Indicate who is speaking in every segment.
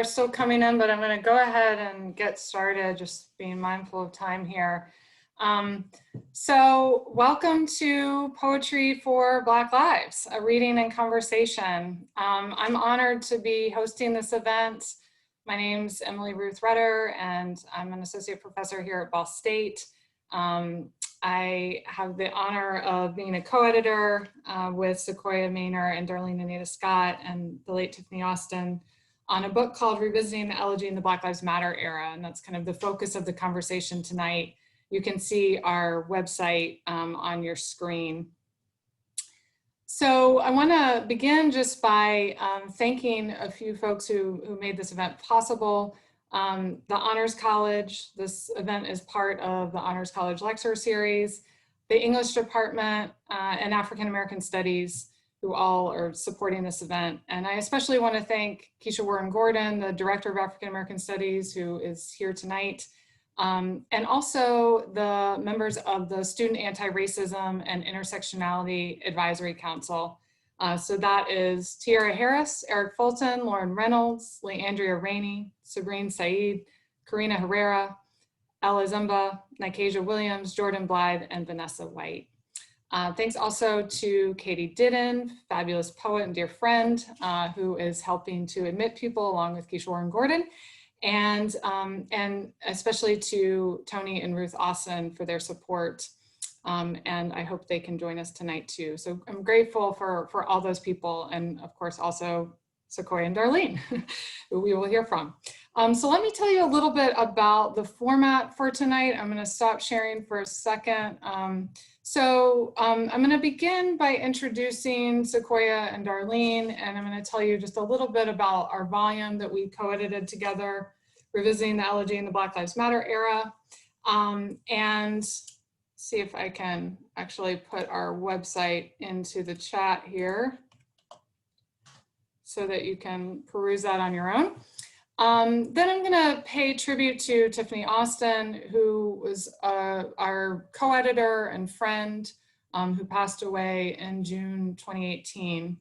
Speaker 1: Are still coming in, but I'm going to go ahead and get started, just being mindful of time here. So welcome to Poetry for Black Lives, a reading and conversation. I'm honored to be hosting this event. My name's Emily Ruth Rutter, and I'm an associate professor here at Ball State. I have the honor of being a co-editor with Sequoia Maner and Darlene Anita Scott and the late Tiffany Austin on a book called Revisiting the Elegy in the Black Lives Matter Era. And that's kind of the focus of the conversation tonight. You can see our website on your screen. So I wanna begin just by thanking a few folks who made this event possible. The Honors College, this event is part of the Honors College Lecture Series, the English Department, and African American Studies, who all are supporting this event. And I especially want to thank Keisha Warren Gordon, the Director of African American Studies, who is here tonight, and also the members of the Student Anti-Racism and Intersectionality Advisory Council. So that is Tiara Harris, Eric Fulton, Lauren Reynolds, Leandria Rainey, Sabrine Saeed, Karina Herrera, Ella Zumba, Nikasia Williams, Jordan Blythe, and Vanessa White. Thanks also to Katie Didden, fabulous poet and dear friend, who is helping to admit people along with Keisha Warren Gordon, and especially to Tony and Ruth Austin for their support. And I hope they can join us tonight too. So I'm grateful for all those people, and of course also Sequoia and Darlene, who we will hear from. So let me tell you a little bit about the format for tonight. I'm gonna stop sharing for a second. I'm gonna begin by introducing Sequoia and Darlene, and I'm gonna tell you just a little bit about our volume that we co-edited together, Revisiting the Elegy in the Black Lives Matter Era, and see if I can actually put our website into the chat here so that you can peruse that on your own. Then I'm gonna pay tribute to Tiffany Austin, who was our co-editor and friend who passed away in June 2018.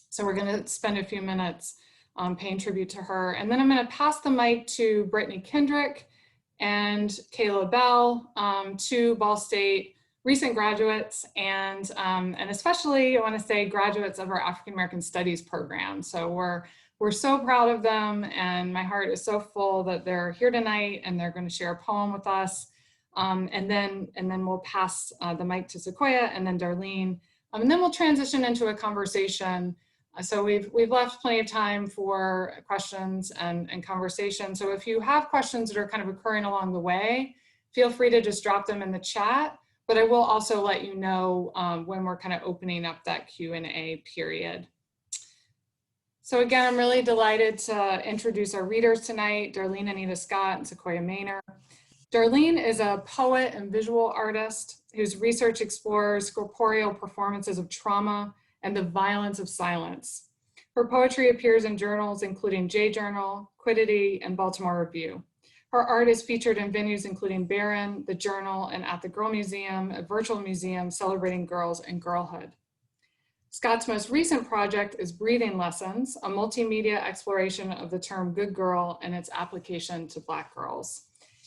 Speaker 1: So we're gonna spend a few minutes paying tribute to her. And then I'm gonna pass the mic to Brittany Kendrick and Kayla Bell, two Ball State recent graduates, and especially I want to say graduates of our African American Studies program. So we're so proud of them, and my heart is so full that they're here tonight and they're going to share a poem with us. And then we'll pass the mic to Sequoia and then Darlene, and then we'll transition into a conversation. So we've left plenty of time for questions and conversation. So if you have questions that are kind of occurring along the way, feel free to just drop them in the chat. But I will also let you know when we're kind of opening up that Q&A period. So again, I'm really delighted to introduce our readers tonight, Darlene Anita Scott and Sequoia Maner. Darlene is a poet and visual artist whose research explores corporeal performances of trauma and the violence of silence. Her poetry appears in journals including J Journal, Quiddity, and Baltimore Review. Her art is featured in venues including Barron, The Journal, and at the Girl Museum, a virtual museum celebrating girls and girlhood. Scott's most recent project is Breathing Lessons, a multimedia exploration of the term good girl and its application to Black girls.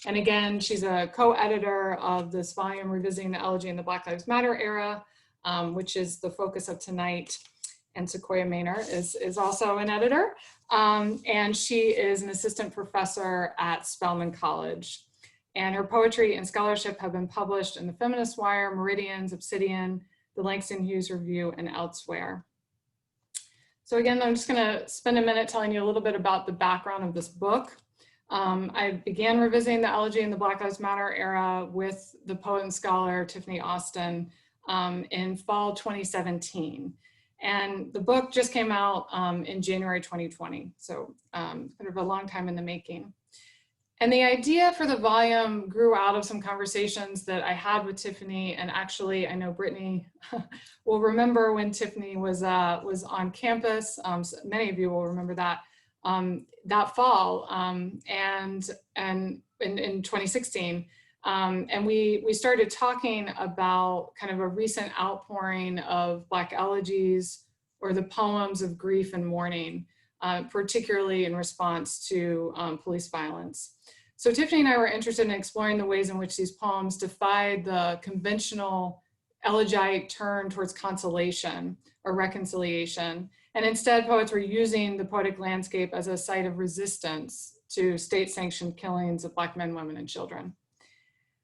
Speaker 1: And again, she's a co-editor of this volume, Revisiting the Elegy in the Black Lives Matter Era, which is the focus of tonight. And Sequoia Maner is also an editor. And she is an assistant professor at Spelman College. And her poetry and scholarship have been published in the Feminist Wire, Meridians, Obsidian, the Langston Hughes Review, and elsewhere. So again, I'm just gonna spend a minute telling you a little bit about the background of this book. I began revisiting the elegy in the Black Lives Matter era with the poet and scholar Tiffany Austin in fall 2017. And the book just came out in January 2020. So kind of a long time in the making. And the idea for the volume grew out of some conversations that I had with Tiffany, and actually I know Brittany will remember when Tiffany was on campus. So many of you will remember that that fall and in 2016. And we started talking about kind of a recent outpouring of Black elegies or the poems of grief and mourning particularly in response to police violence. So Tiffany and I were interested in exploring the ways in which these poems defied the conventional elegiac turn towards consolation or reconciliation. And instead, poets were using the poetic landscape as a site of resistance to state-sanctioned killings of Black men, women, and children.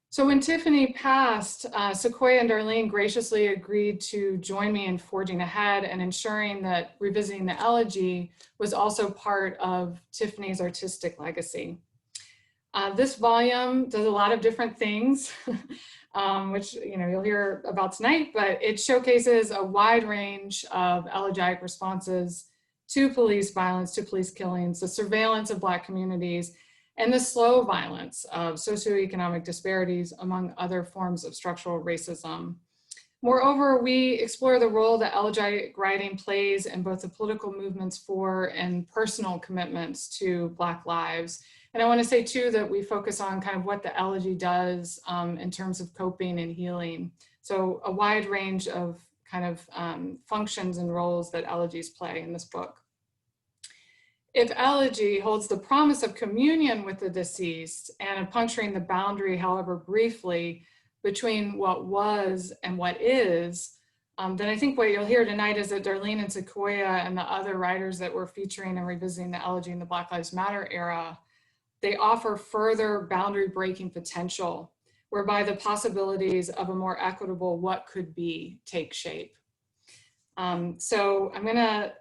Speaker 1: So when Tiffany passed, Sequoia and Darlene graciously agreed to join me in forging ahead and ensuring that revisiting the elegy was also part of Tiffany's artistic legacy. This volume does a lot of different things, which you'll hear about tonight, but it showcases a wide range of elegiac responses to police violence, to police killings, the surveillance of Black communities, and the slow violence of socioeconomic disparities, among other forms of structural racism. Moreover, we explore the role that elegiac writing plays in both the political movements for and personal commitments to Black lives. And I want to say too that we focus on kind of what the elegy does in terms of coping and healing. So a wide range of kind of functions and roles that elegies play in this book. If elegy holds the promise of communion with the deceased and of puncturing the boundary, however briefly, between what was and what is, then I think what you'll hear tonight is that Darlene and Sequoia and the other writers that we're featuring and revisiting the elegy in the Black Lives Matter era, they offer further boundary breaking potential, whereby the possibilities of a more equitable what could be take shape. So I'm gonna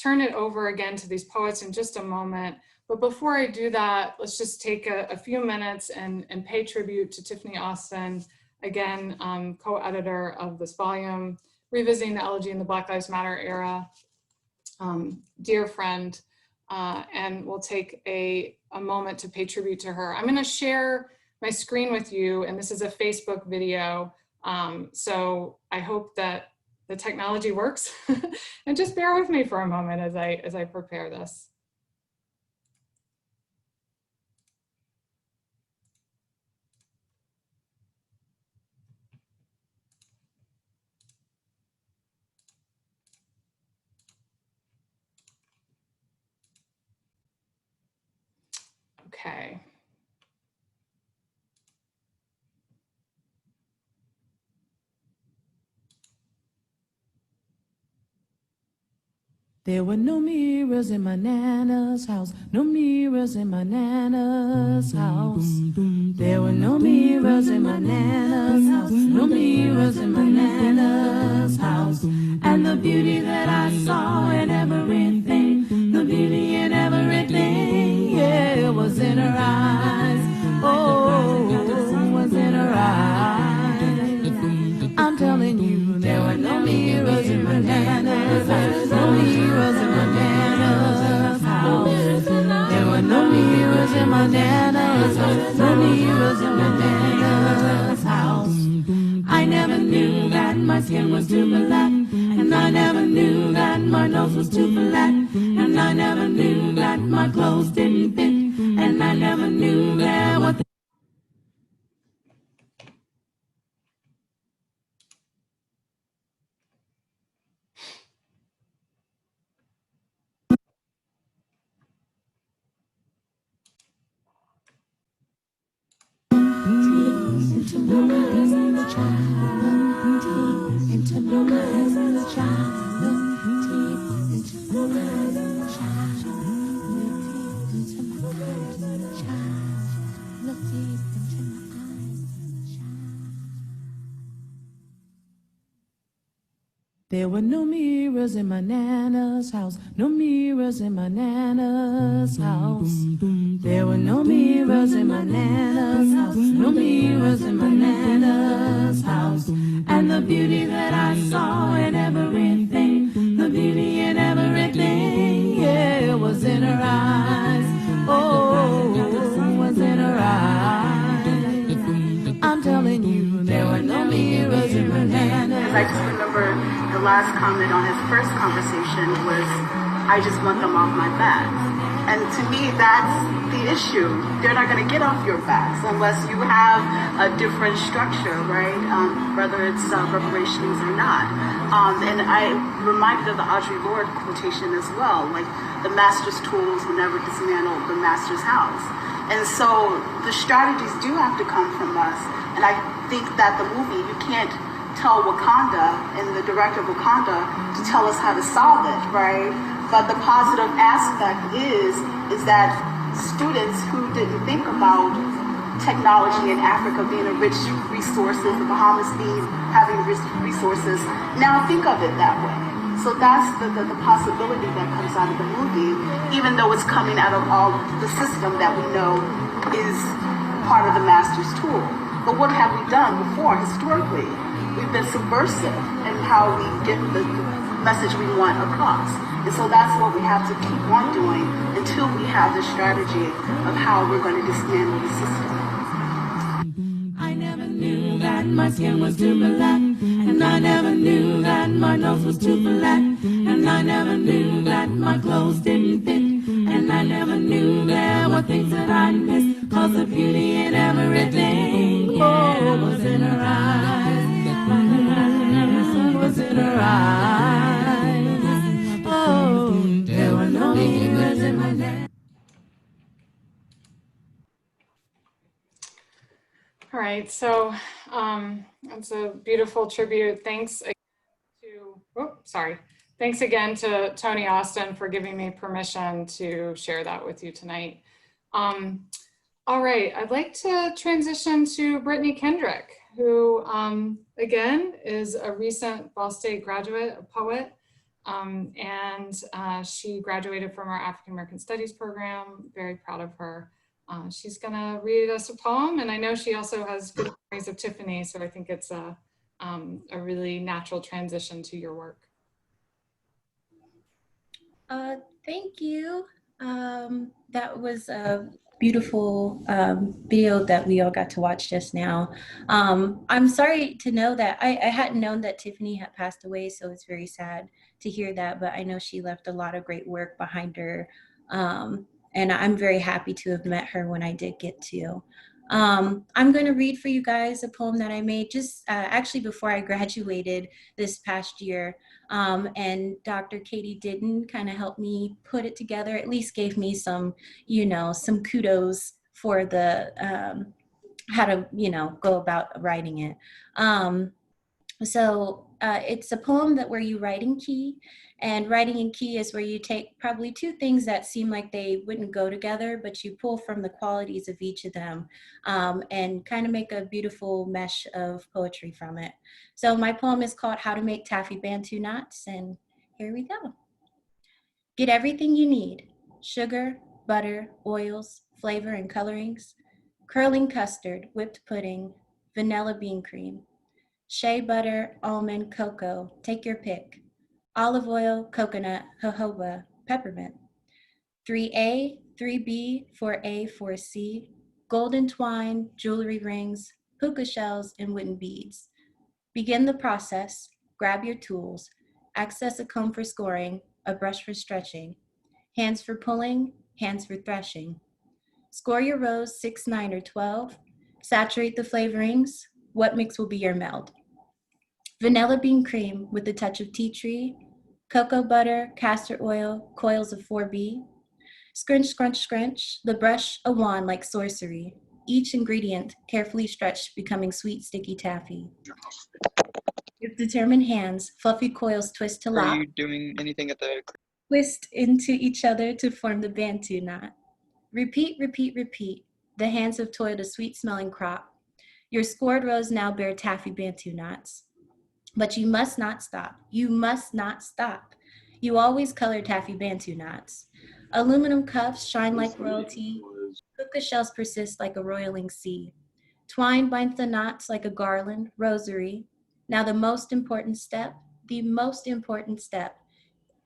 Speaker 1: turn it over again to these poets in just a moment. But before I do that, let's just take a few minutes and pay tribute to Tiffany Austin, again, co-editor of this volume, revisiting the elegy in the Black Lives Matter era, dear friend, and we'll take a moment to pay tribute to her. I'm gonna share my screen with you, and this is a Facebook video. So I hope that the technology works and just bear with me for a moment as I prepare this. Okay.
Speaker 2: There were no mirrors in my Nana's house, no mirrors in my Nana's house. There were no mirrors in my Nana's house, no mirrors in my Nana's house. And the beauty that I saw in everything, the beauty in everything, yeah, it was in her eyes. Oh, it was in her eyes. I'm telling you, there were no mirrors in my Nana's house, no mirrors in my Nana's house. There were no mirrors in my Nana's house, no mirrors in my Nana's house. I never knew that my skin was too black, and I never knew that my nose was too flat, and I never knew that my clothes didn't fit, and I never knew that what There were no mirrors in my Nana's house, no mirrors in my Nana's house. There were no mirrors in my Nana's house, no mirrors in my Nana's house. And the beauty that I saw in everything, the beauty in everything, yeah, it was in her eyes. Oh, it was in her eyes. I'm telling you, there were no mirrors in my Nana's.
Speaker 3: I just remember the last comment on his first conversation was, I just want them off my back. And to me, that's the issue. They're not going to get off your backs unless you have a different structure, right? Whether it's reparations or not. And I reminded of the Audre Lorde quotation as well. Like, the master's tools will never dismantle the master's house. And so the strategies do have to come from us. And I think that the movie, you can't tell Wakanda and the director of Wakanda to tell us how to solve it, right? But the positive aspect is that students who didn't think about technology in Africa being a rich resources, the Bahamas having rich resources, now think of it that way. So that's the possibility that comes out of the movie, even though it's coming out of all the system that we know is part of the master's tool. But what have we done before historically? We've been subversive in how we get the message we want across. And so that's what we have to keep on doing until we have the strategy of how we're going to dismantle the system.
Speaker 2: I never knew that my skin was too black, and I never knew that my nose was too flat, and I never knew that my clothes didn't fit, and I never knew there were things that I missed, 'cause the beauty in everything, yeah, was in her eyes, was in her eyes. Oh, there were no mirrors in my neck.
Speaker 1: All right, so that's a beautiful tribute. Thanks again Thanks again to Tony Austin for giving me permission to share that with you tonight. All right, I'd like to transition to Brittany Kendrick, who again is a recent Ball State graduate, a poet, and she graduated from our African American Studies program. Very proud of her. She's gonna read us a poem, and I know she also has good memories of Tiffany, so I think it's a really natural transition to your work.
Speaker 4: Thank you. That was a beautiful video that we all got to watch just now. I'm sorry to know that I hadn't known that Tiffany had passed away, so it's very sad to hear that, but I know she left a lot of great work behind her. And I'm very happy to have met her when I did get to. I'm going to read for you guys a poem that I made just actually before I graduated this past year. And Dr. Katie Didden kind of helped me put it together, at least gave me some, some kudos for the, how to, go about writing it. So it's a poem where you write in key, and writing in key is where you take probably two things that seem like they wouldn't go together, but you pull from the qualities of each of them and kind of make a beautiful mesh of poetry from it. So my poem is called How to Make Taffy Bantu Knots, and here we go. Get everything you need: sugar, butter, oils, flavor and colorings, curling custard, whipped pudding, vanilla bean cream, shea butter, almond, cocoa, take your pick, olive oil, coconut, jojoba, peppermint, 3A, 3B, 4A, 4C, golden twine, jewelry rings, puka shells, and wooden beads. Begin the process, grab your tools, access a comb for scoring, a brush for stretching, hands for pulling, hands for threshing. Score your rows 6, 9, or 12, saturate the flavorings, what mix will be your meld? Vanilla bean cream with a touch of tea tree, cocoa butter, castor oil, coils of 4B. Scrunch, scrunch, scrunch, the brush a wand like sorcery. Each ingredient carefully stretched, becoming sweet, sticky taffy. With determined hands, fluffy coils twist to lock.
Speaker 5: Are you doing anything at the...
Speaker 4: Twist into each other to form the Bantu knot. Repeat, repeat, repeat. The hands have toiled a sweet-smelling crop. Your scored rows now bear taffy Bantu knots. But you must not stop. You must not stop. You always color taffy Bantu knots. Aluminum cuffs shine like royalty. Puka shells persist like a roiling sea. Twine binds the knots like a garland, rosary. Now the most important step.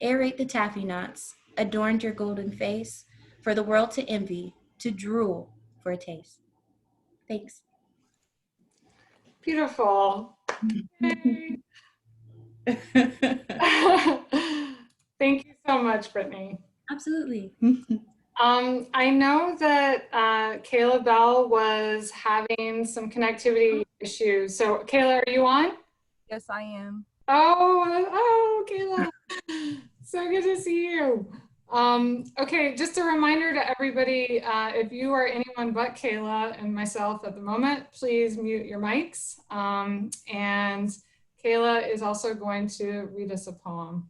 Speaker 4: Aerate the taffy knots, adorned your golden face, for the world to envy, to drool for a taste. Thanks.
Speaker 1: Beautiful. Thank you so much, Brittany.
Speaker 4: Absolutely.
Speaker 1: I know that Kayla Bell was having some connectivity issues. So Kayla, are you on?
Speaker 6: Yes, I am.
Speaker 1: Oh, Kayla. So good to see you. Okay, just a reminder to everybody, if you are anyone but Kayla and myself at the moment, please mute your mics. And Kayla is also going to read us a poem.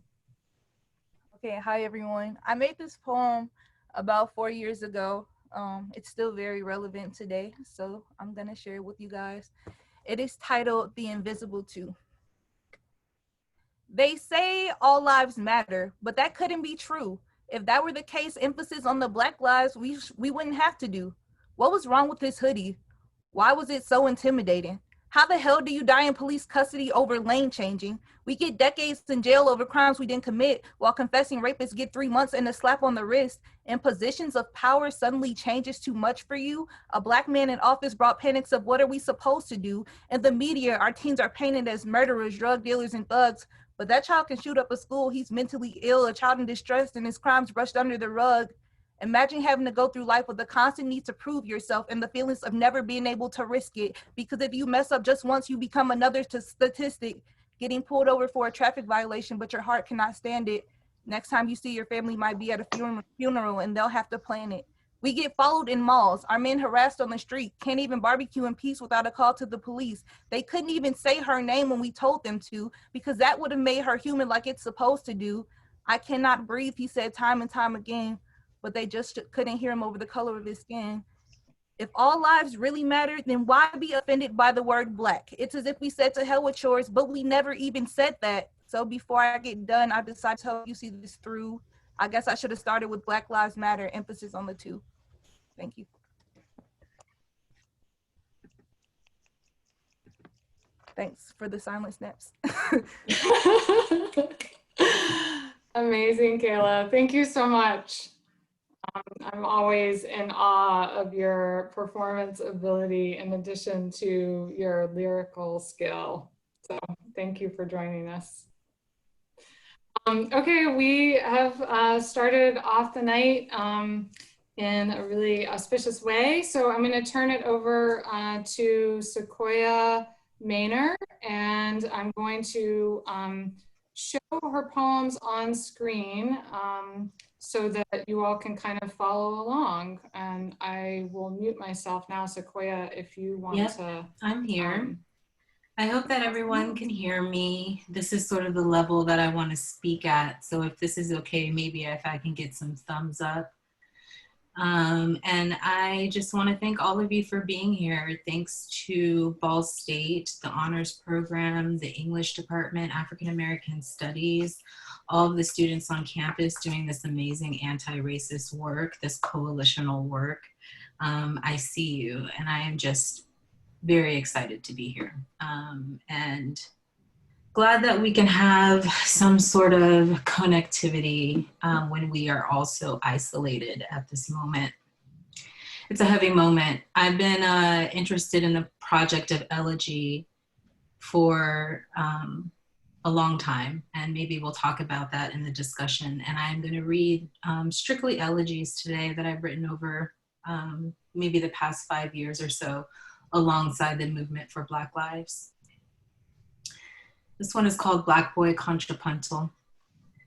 Speaker 5: Okay, hi everyone. I made this poem about 4 years ago. It's still very relevant today, so I'm gonna share it with you guys. It is titled The Invisible Two. They say all lives matter, but that couldn't be true. If that were the case, emphasis on the Black lives we wouldn't have to do. What was wrong with this hoodie? Why was it so intimidating? How the hell do you die in police custody over lane changing? We get decades in jail over crimes we didn't commit, while confessing rapists get 3 months and a slap on the wrist. In positions of power suddenly changes too much for you. A Black man in office brought panics of what are we supposed to do? In the media, our teens are painted as murderers, drug dealers, and thugs. But that child can shoot up a school. He's mentally ill, a child in distress, and his crimes brushed under the rug. Imagine having to go through life with the constant need to prove yourself and the feelings of never being able to risk it. Because if you mess up just once, you become another statistic, getting pulled over for a traffic violation, but your heart cannot stand it. Next time you see your family might be at a funeral and they'll have to plan it. We get followed in malls, our men harassed on the street, can't even barbecue in peace without a call to the police. They couldn't even say her name when we told them to, because that would have made her human like it's supposed to do. I cannot breathe, he said time and time again, but they just couldn't hear him over the color of his skin. If all lives really mattered, then why be offended by the word Black? It's as if we said to hell with yours, but we never even said that. So before I get done, I decided to help you see this through. I guess I should have started with Black Lives Matter, emphasis on the two. Thank you. Thanks for the silent snaps.
Speaker 1: Amazing, Kayla. Thank you so much. I'm always in awe of your performance ability in addition to your lyrical skill. So thank you for joining us. Okay, we have started off the night in a really auspicious way. So I'm going to turn it over to Sequoia Maner, and I'm going to show her poems on screen so that you all can kind of follow along. And I will mute myself now, Sequoia, if you want to.
Speaker 6: I'm here. I hope that everyone can hear me. This is sort of the level that I want to speak at. So if this is okay, maybe if I can get some thumbs up. And I just want to thank all of you for being here. Thanks to Ball State, the honors program, the English department, African American studies, all of the students on campus doing this amazing anti-racist work, this coalitional work. I see you, and I am just very excited to be here. And glad that we can have some sort of connectivity when we are also isolated at this moment. It's a heavy moment. I've been interested in the project of elegy for a long time, and maybe we'll talk about that in the discussion. And I'm going to read strictly elegies today that I've written over maybe the past 5 years or so alongside the movement for Black Lives. This one is called Black Boy Contrapuntal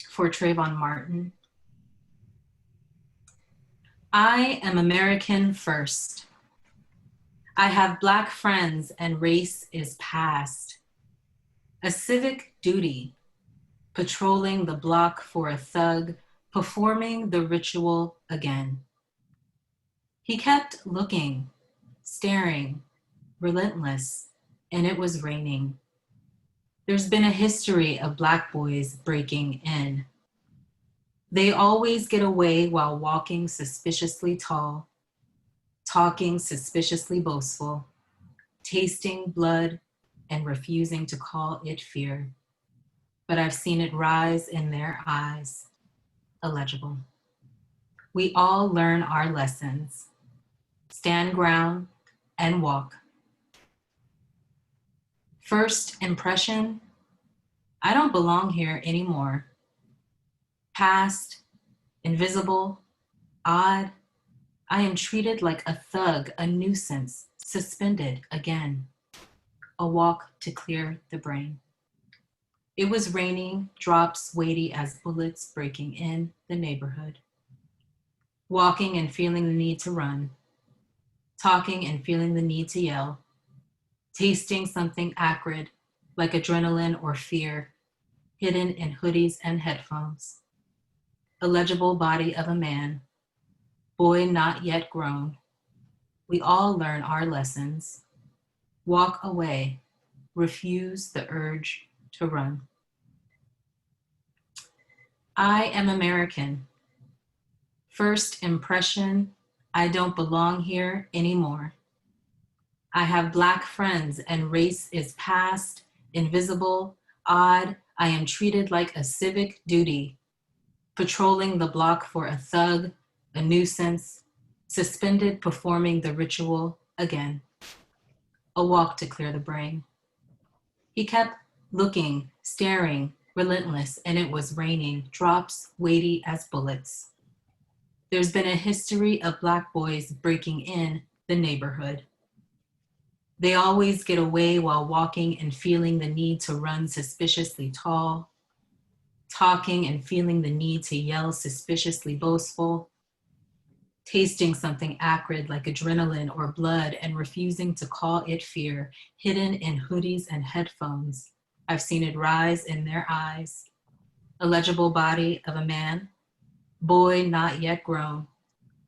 Speaker 6: for Trayvon Martin. I am American first. I have Black friends and race is past. A civic duty, patrolling the block for a thug, performing the ritual again. He kept looking, staring, relentless, and it was raining. There's been a history of Black boys breaking in. They always get away while walking suspiciously tall, talking suspiciously boastful, tasting blood and refusing to call it fear. But I've seen it rise in their eyes, illegible. We all learn our lessons, stand ground and walk. First impression, I don't belong here anymore. Past, invisible, odd, I am treated like a thug, a nuisance, suspended again. A walk to clear the brain. It was raining, drops weighty as bullets breaking in the neighborhood. walking and feeling the need to run, talking and feeling the need to yell, tasting something acrid like adrenaline or fear, hidden in hoodies and headphones. A legible body of a man, boy not yet grown. We all learn our lessons. Walk away, refuse the urge to run. I am American. First impression, I don't belong here anymore. I have Black friends and race is past, invisible, odd. I am treated like a civic duty, patrolling the block for a thug, a nuisance, suspended performing the ritual again. A walk to clear the brain. He kept looking, staring, relentless, and it was raining, drops weighty as bullets. There's been a history of Black boys breaking in the neighborhood. They always get away while walking and feeling the need to run suspiciously tall, talking and feeling the need to yell suspiciously boastful, tasting something acrid like adrenaline or blood and refusing to call it fear, hidden in hoodies and headphones. I've seen it rise in their eyes. A legible body of a man, boy not yet grown.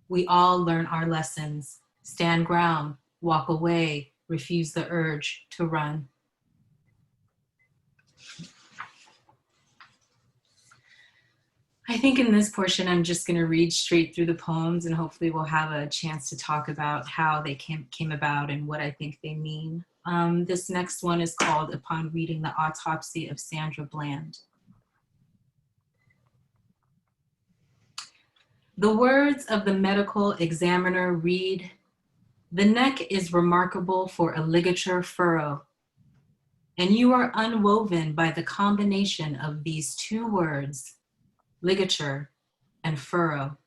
Speaker 6: We all learn our lessons, stand ground, walk away, refuse the urge to run. I think in this portion, I'm just going to read straight through the poems and hopefully we'll have a chance to talk about how they came about and what I think they mean. This next one is called Upon Reading the Autopsy of Sandra Bland. The words of the medical examiner read, "The neck is remarkable for a ligature furrow, and you are unwoven by the combination of these two words, ligature and furrow,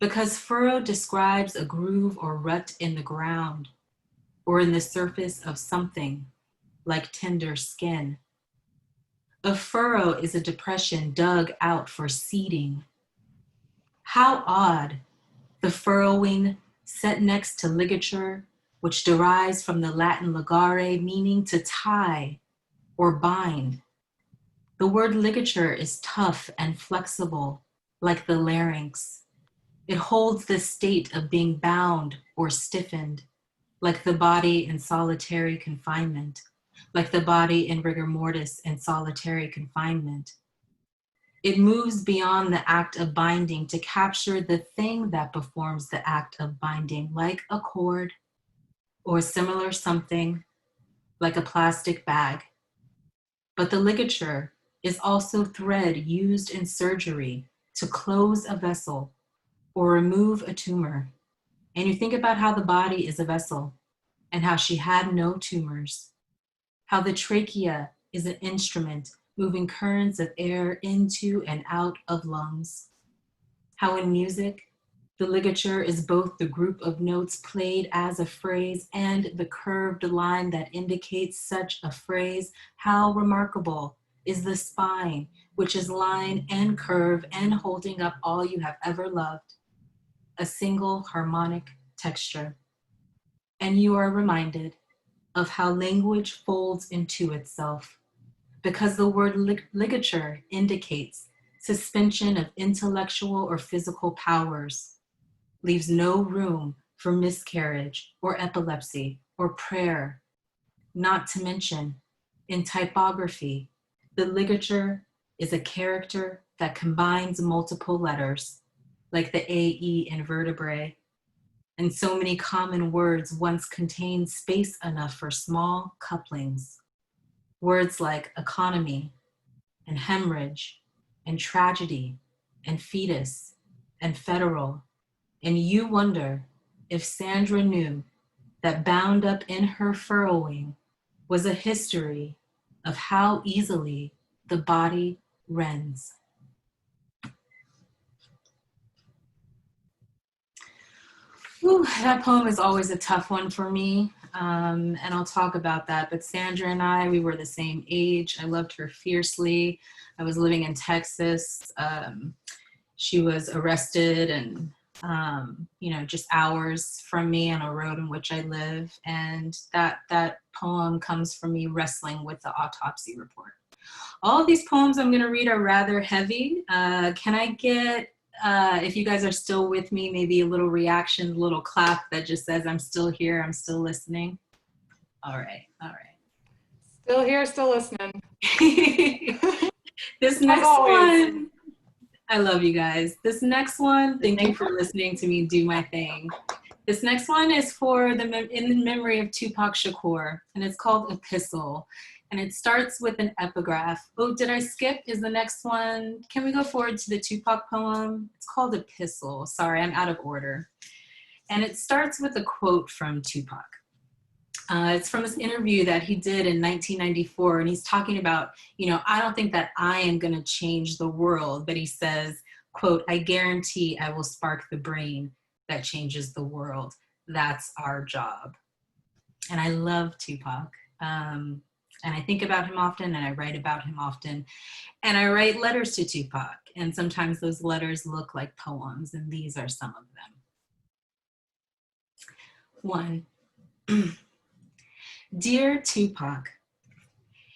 Speaker 6: because furrow describes a groove or rut in the ground or in the surface of something like tender skin. A furrow is a depression dug out for seeding. How odd, the furrowing set next to ligature, which derives from the Latin ligare, meaning to tie or bind. The word ligature is tough and flexible, like the larynx. It holds the state of being bound or stiffened, like the body in solitary confinement, like the body in rigor mortis in solitary confinement. It moves beyond the act of binding to capture the thing that performs the act of binding, like a cord or similar something, like a plastic bag. But the ligature is also thread used in surgery to close a vessel or remove a tumor. And you think about how the body is a vessel and how she had no tumors, how the trachea is an instrument moving currents of air into and out of lungs, how in music, the ligature is both the group of notes played as a phrase and the curved line that indicates such a phrase. How remarkable is the spine, which is line and curve and holding up all you have ever loved, a single harmonic texture. And you are reminded of how language folds into itself, because the word ligature indicates suspension of intellectual or physical powers, leaves no room for miscarriage or epilepsy or prayer. Not to mention, in typography, the ligature is a character that combines multiple letters, like the AE in vertebrae. And so many common words once contained space enough for small couplings. Words like economy and hemorrhage and tragedy and fetus and federal. And you wonder if Sandra knew that bound up in her furrowing was a history of how easily the body rends. Whew, that poem is always a tough one for me, and I'll talk about that. But Sandra and I, we were the same age. I loved her fiercely. I was living in Texas. She was arrested and, just hours from me on a road in which I live. And that poem comes from me wrestling with the autopsy report. All of these poems I'm going to read are rather heavy. Can I get, if you guys are still with me, maybe a little reaction, a little clap that just says, I'm still here, I'm still listening? All right, all right.
Speaker 1: Still here, still listening.
Speaker 6: This next one, I love you guys. This next one, thank you for listening to me do my thing. This next one is in memory of Tupac Shakur, and it's called Epistle. And it starts with an epigraph. Oh, did I skip? Is the next one? Can we go forward to the Tupac poem? It's called Epistle. Sorry, I'm out of order. And it starts with a quote from Tupac. It's from this interview that he did in 1994. And he's talking about, I don't think that I am going to change the world. But he says, quote, I guarantee I will spark the brain that changes the world. That's our job. And I love Tupac. And I think about him often, and I write about him often. And I write letters to Tupac. And sometimes those letters look like poems, and these are some of them. 1. Dear Tupac,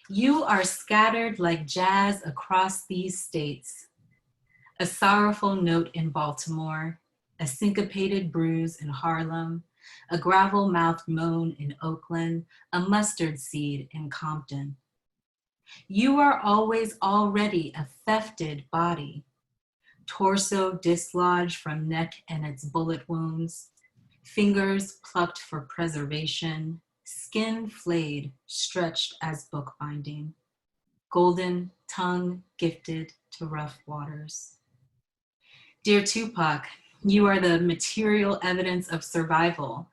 Speaker 6: you are scattered like jazz across these states. A sorrowful note in Baltimore, a syncopated bruise in Harlem, a gravel-mouthed moan in Oakland, a mustard seed in Compton. You are always already a thefted body, torso dislodged from neck and its bullet wounds, fingers plucked for preservation, skin flayed, stretched as bookbinding, golden tongue gifted to rough waters. Dear Tupac, you are the material evidence of survival,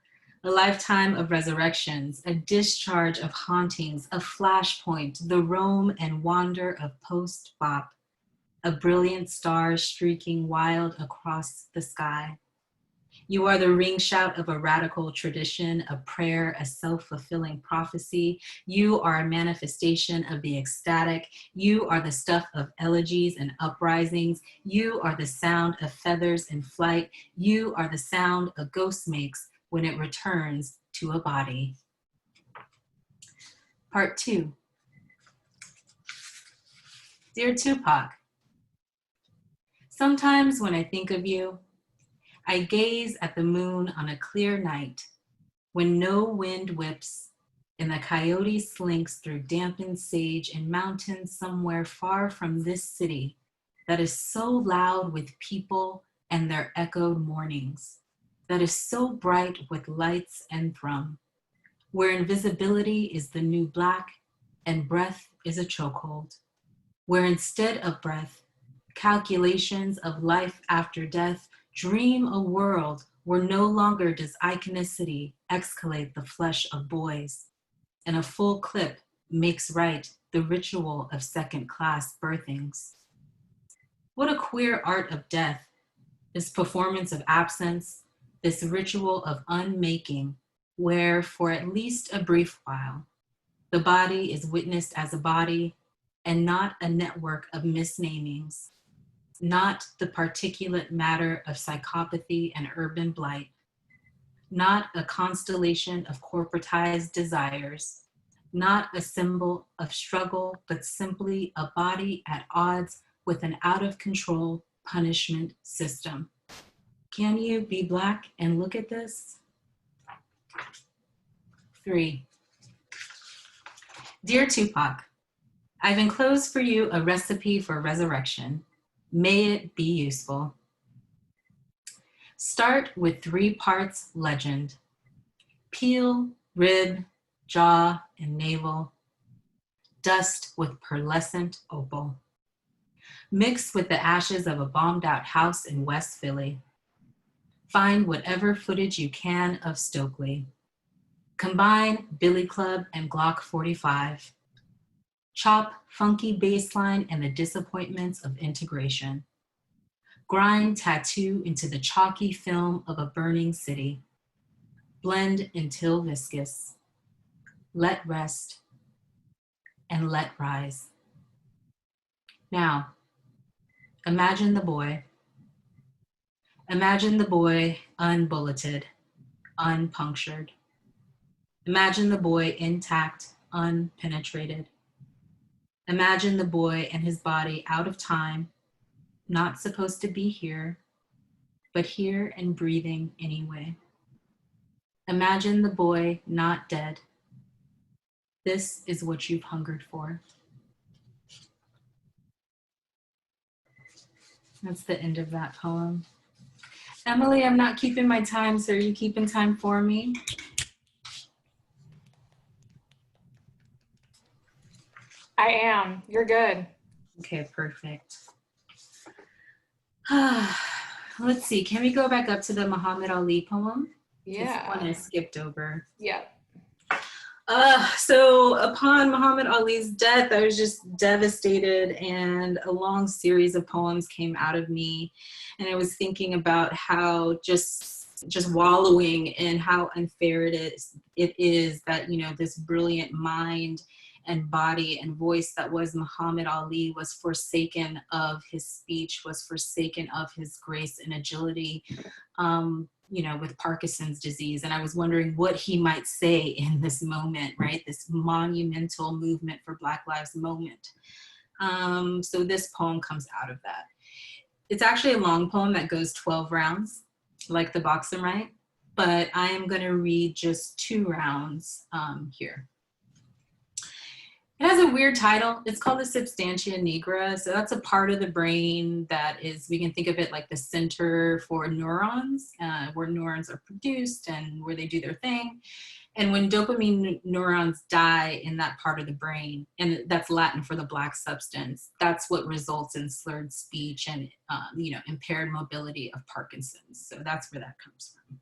Speaker 6: a lifetime of resurrections, a discharge of hauntings, a flashpoint, the roam and wander of post-bop, a brilliant star streaking wild across the sky. You are the ring shout of a radical tradition, a prayer, a self-fulfilling prophecy. You are a manifestation of the ecstatic. You are the stuff of elegies and uprisings. You are the sound of feathers in flight. You are the sound a ghost makes when it returns to a body. Part 2. Dear Tupac, sometimes when I think of you, I gaze at the moon on a clear night when no wind whips and the coyote slinks through dampened sage in mountains somewhere far from this city that is so loud with people and their echoed mornings, that is so bright with lights and thrum, where invisibility is the new black and breath is a chokehold, where instead of breath, calculations of life after death dream a world where no longer does iconicity escalate the flesh of boys, and a full clip makes right the ritual of second-class birthings. What a queer art of death, this performance of absence, this ritual of unmaking, where for at least a brief while, the body is witnessed as a body and not a network of misnamings, not the particulate matter of psychopathy and urban blight, not a constellation of corporatized desires, not a symbol of struggle, but simply a body at odds with an out-of-control punishment system. Can you be Black and look at this? 3. Dear Tupac, I've enclosed for you a recipe for resurrection. May it be useful. Start with 3 parts legend. Peel, rib, jaw, and navel. Dust with pearlescent opal. Mix with the ashes of a bombed out house in West Philly. Find whatever footage you can of Stokely. Combine Billy Club and Glock 45. Chop funky bassline and the disappointments of integration. Grind tattoo into the chalky film of a burning city. Blend until viscous. Let rest and let rise. Now, imagine the boy, Imagine the boy unbulleted, unpunctured. Imagine the boy intact, unpenetrated. Imagine the boy and his body out of time, not supposed to be here, but here and breathing anyway. Imagine the boy not dead. This is what you've hungered for. That's the end of that poem. Emily, I'm not keeping my time, so are you keeping time for me?
Speaker 1: I am. You're good.
Speaker 6: Okay, perfect. Let's see, can we go back up to the Muhammad Ali poem?
Speaker 1: Yeah.
Speaker 6: This one I skipped over.
Speaker 1: Yeah.
Speaker 6: So upon Muhammad Ali's death, I was just devastated, and a long series of poems came out of me. And I was thinking about how just wallowing in how unfair it is that, you know, this brilliant mind and body and voice that was Muhammad Ali was forsaken of his speech, was forsaken of his grace and agility, you know, with Parkinson's disease. And I was wondering what he might say in this moment, right? This monumental movement for Black Lives moment. So this poem comes out of that. It's actually a long poem that goes 12 rounds, like the boxer might, but I am gonna read just 2 rounds here. It has a weird title. It's called the substantia nigra. So that's a part of the brain that is, we can think of it like the center for neurons, where neurons are produced and where they do their thing. And when dopamine neurons die in that part of the brain, and that's Latin for the black substance, that's what results in slurred speech and you know, impaired mobility of Parkinson's. So that's where that comes from.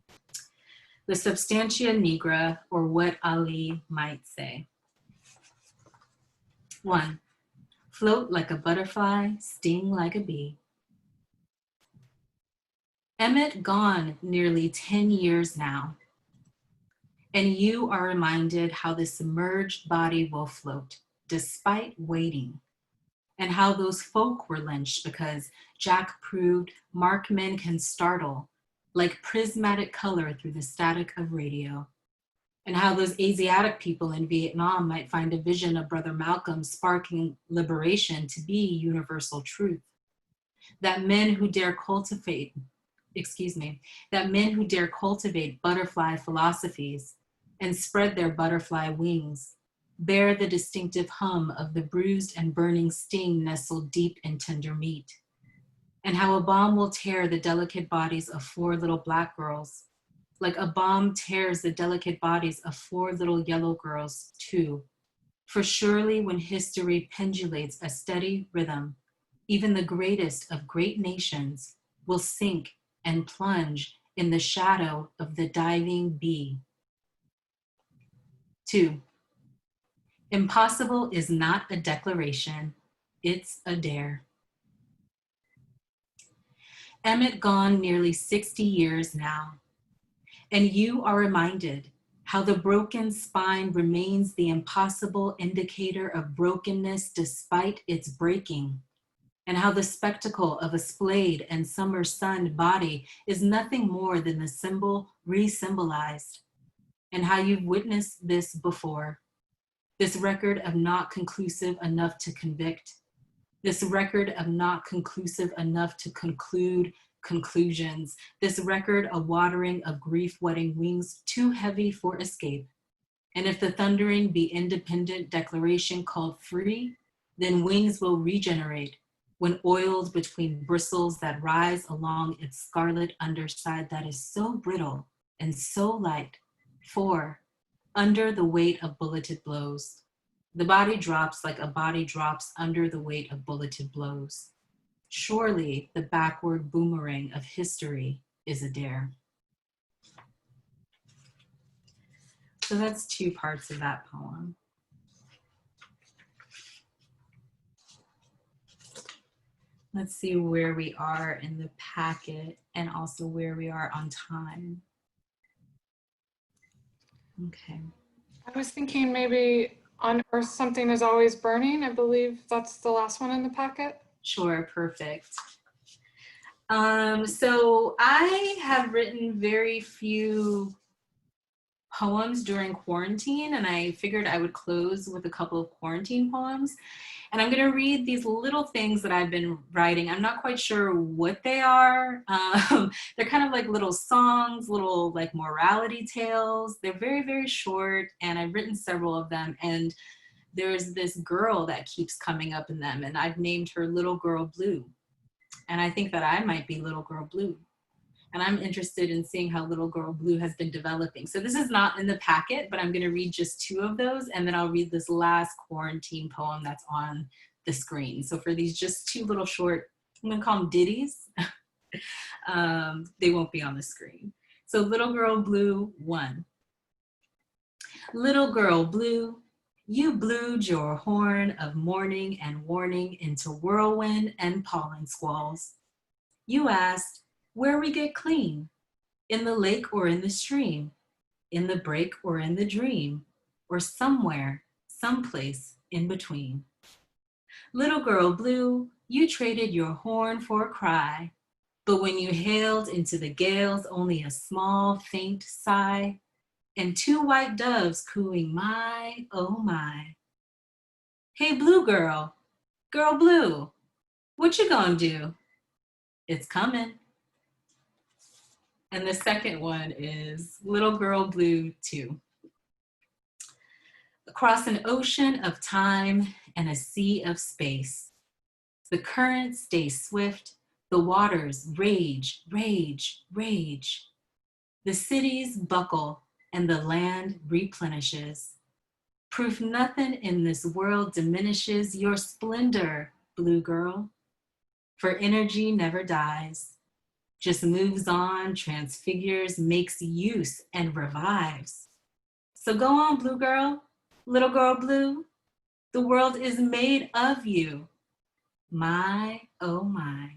Speaker 6: The substantia nigra, or what Ali might say. 1, float like a butterfly, sting like a bee. Emmett gone nearly 10 years now, and you are reminded how the submerged body will float despite waiting, and how those folk were lynched because Jack proved marked men can startle like prismatic color through the static of radio. And how those Asiatic people in Vietnam might find a vision of Brother Malcolm sparking liberation to be universal truth. That men who dare cultivate, butterfly philosophies and spread their butterfly wings, bear the distinctive hum of the bruised and burning sting nestled deep in tender meat. And how a bomb will tear the delicate bodies of 4 little Black girls, like a bomb tears the delicate bodies of 4 little yellow girls too. For surely when history pendulates a steady rhythm, even the greatest of great nations will sink and plunge in the shadow of the diving bee. 2, impossible is not a declaration, it's a dare. Emmett gone nearly 60 years now, and you are reminded how the broken spine remains the impossible indicator of brokenness despite its breaking, and how the spectacle of a splayed and summer-sunned body is nothing more than the symbol re-symbolized, and how you've witnessed this before, this record of not conclusive enough to convict, this record of not conclusive enough to conclude conclusions, this record of watering of grief-wetting wings too heavy for escape. And if the thundering be independent declaration called free, then wings will regenerate when oiled between bristles that rise along its scarlet underside that is so brittle and so light, for under the weight of bulleted blows, the body drops like a body drops under the weight of bulleted blows. Surely the backward boomerang of history is a dare. So that's 2 parts of that poem. Let's see where we are in the packet and also where we are on time. Okay.
Speaker 1: I was thinking maybe On Earth Something is Always Burning. I believe that's the last one in the packet.
Speaker 6: Sure, perfect. So I have written very few poems during quarantine, and I figured I would close with a couple of quarantine poems. And I'm going to read these little things that I've been writing. I'm not quite sure what they are. They're kind of like little songs, little like morality tales. They're very, very short, and I've written several of them. And there's this girl that keeps coming up in them, and I've named her Little Girl Blue. And I think that I might be Little Girl Blue. And I'm interested in seeing how Little Girl Blue has been developing. So this is not in the packet, but I'm gonna read just 2 of those, and then I'll read this last quarantine poem that's on the screen. So for these just 2 little short, I'm gonna call them ditties, they won't be on the screen. So Little Girl Blue 1. Little Girl Blue, you blewed your horn of mourning and warning into whirlwind and pollen squalls. You asked, where we get clean, in the lake or in the stream, in the break or in the dream, or somewhere, someplace in between. Little Girl Blue, you traded your horn for a cry, but when you hailed into the gales, only a small, faint sigh, and 2 white doves cooing my, oh my. Hey Blue Girl, Girl Blue, what you gonna do? It's coming. And the second one is Little Girl Blue 2. Across an ocean of time and a sea of space, the currents stay swift, the waters rage, rage, rage. The cities buckle and the land replenishes. Proof nothing in this world diminishes your splendor, Blue Girl. For energy never dies, just moves on, transfigures, makes use, and revives. So go on, Blue Girl, Little Girl Blue. The world is made of you. My, oh my.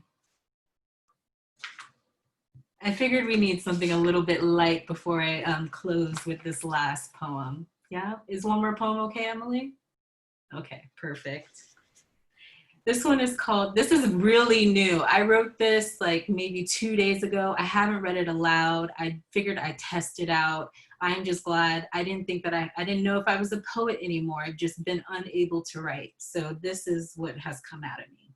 Speaker 6: I figured we need something a little bit light before I close with this last poem. Yeah, is one more poem okay, Emily? Okay, perfect. This one is called, this is really new. I wrote this like maybe 2 days ago. I haven't read it aloud. I figured I'd test it out. I'm just glad. I didn't think that I didn't know if I was a poet anymore. I've just been unable to write. So this is what has come out of me.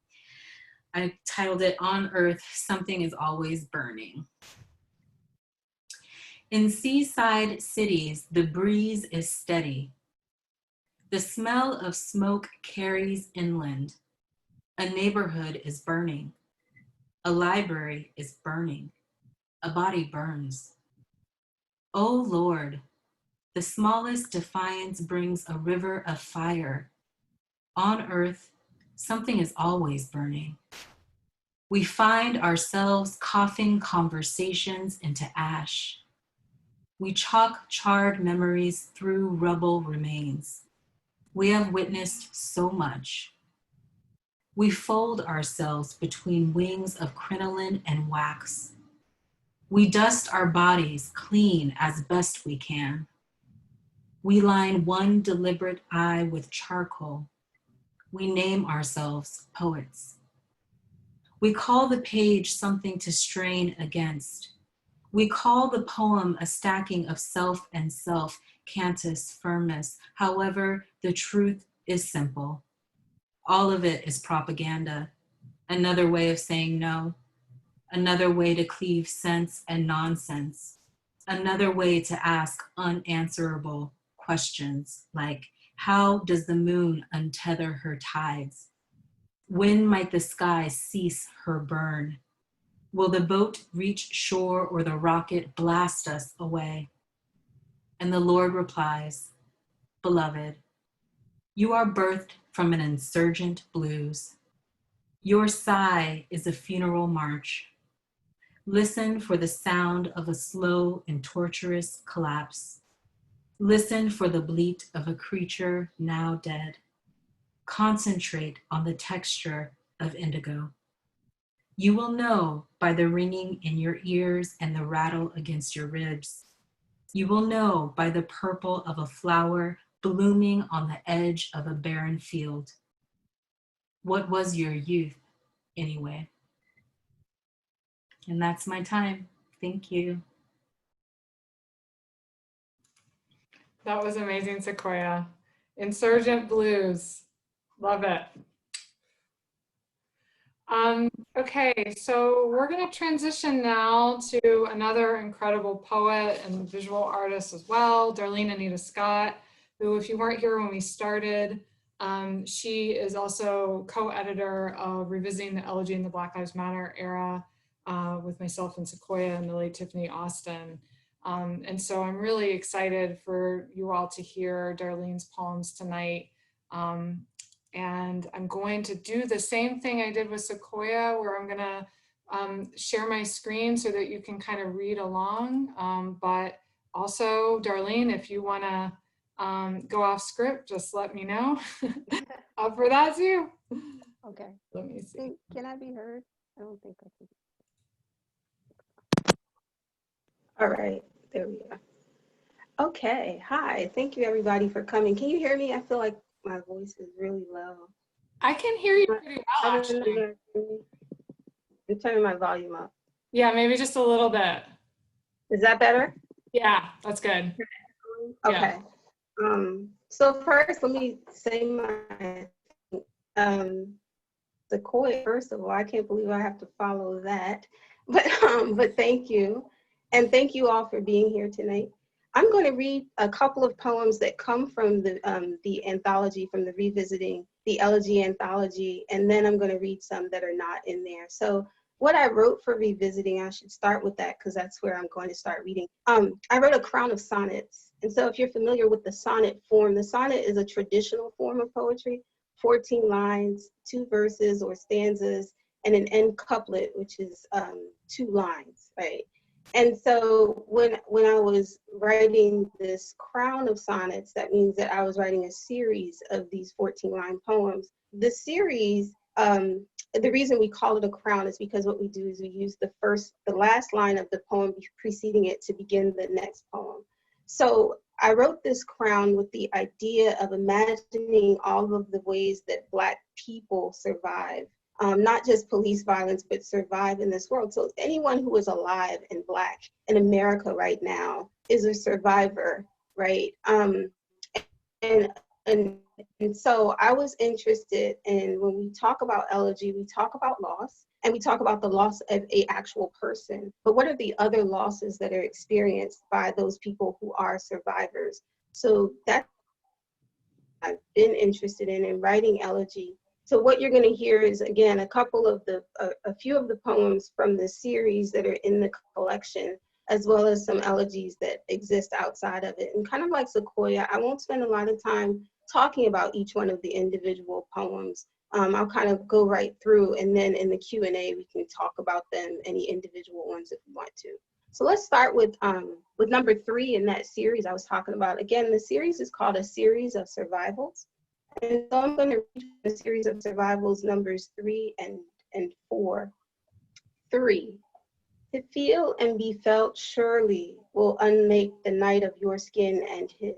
Speaker 6: I titled it, On Earth, Something is Always Burning. In seaside cities, the breeze is steady. The smell of smoke carries inland. A neighborhood is burning. A library is burning. A body burns. Oh Lord, the smallest defiance brings a river of fire. On earth, something is always burning. We find ourselves coughing conversations into ash. We chalk charred memories through rubble remains. We have witnessed so much. We fold ourselves between wings of crinoline and wax. We dust our bodies clean as best we can. We line one deliberate eye with charcoal. We name ourselves poets. We call the page something to strain against. We call the poem a stacking of self and self, cantus firmus. However, the truth is simple. All of it is propaganda, another way of saying no, another way to cleave sense and nonsense, another way to ask unanswerable questions like, how does the moon untether her tides? When might the sky cease her burn? Will the boat reach shore or the rocket blast us away? And the Lord replies, beloved, you are birthed from an insurgent blues. Your sigh is a funeral march. Listen for the sound of a slow and torturous collapse. Listen for the bleat of a creature now dead. Concentrate on the texture of indigo. You will know by the ringing in your ears and the rattle against your ribs. You will know by the purple of a flower blooming on the edge of a barren field. What was your youth, anyway? And that's my time. Thank you.
Speaker 1: That was amazing, Sequoia. Insurgent Blues. Love it. Okay, so we're going to transition now to another incredible poet and visual artist as well, Darlene Anita Scott, who, if you weren't here when we started, she is also co-editor of Revisiting the Elegy in the Black Lives Matter Era with myself and Sequoia and the late Tiffany Austin. And so I'm really excited for you all to hear Darlene's poems tonight. And I'm going to do the same thing I did with Sequoia, where I'm gonna share my screen so that you can kind of read along. But also, Darlene, if you wanna go off script, just let me know. Up for that too.
Speaker 7: Okay.
Speaker 1: Let me see.
Speaker 7: Can I be heard? I don't think I can.
Speaker 8: All right, there we go. Okay, hi, thank you everybody for coming. Can you hear me? I feel like my voice is really low.
Speaker 1: I can hear you pretty well, actually.
Speaker 8: I'm turning my volume up.
Speaker 1: Yeah, maybe just a little bit.
Speaker 8: Is that better?
Speaker 1: Yeah, that's good.
Speaker 8: Okay.
Speaker 1: Yeah.
Speaker 8: So first, let me say my Sequoia. First of all, I can't believe I have to follow that, but thank you, and thank you all for being here tonight. I'm going to read a couple of poems that come from the anthology, from the Revisiting the Elegy anthology, and then I'm going to read some that are not in there. So what I wrote for Revisiting, I should start with that because that's where I'm going to start reading. I wrote a crown of sonnets. And so if you're familiar with the sonnet form, the sonnet is a traditional form of poetry, 14 lines, 2 verses or stanzas, and an end couplet, which is 2 lines, right? And so when I was writing this crown of sonnets, that means that I was writing a series of these 14-line poems. The series, the reason we call it a crown is because what we do is we use the last line of the poem preceding it to begin the next poem. So I wrote this crown with the idea of imagining all of the ways that Black people survive. Not just police violence, but survive in this world. So anyone who is alive and Black in America right now is a survivor, right? And so I was interested in, when we talk about elegy, we talk about loss, and we talk about the loss of an actual person. But what are the other losses that are experienced by those people who are survivors? So that's what I've been interested in writing elegy. So what you're going to hear is, again, a few of the poems from the series that are in the collection, as well as some elegies that exist outside of it. And kind of like Sequoia, I won't spend a lot of time talking about each one of the individual poems. I'll kind of go right through, and then in the Q&A, we can talk about them, any individual ones if we want to. So let's start with number 3 in that series I was talking about. Again, the series is called A Series of Survivals. And so I'm going to read a series of survivals, numbers 3 and 4. 3. To feel and be felt surely will unmake the night of your skin and his.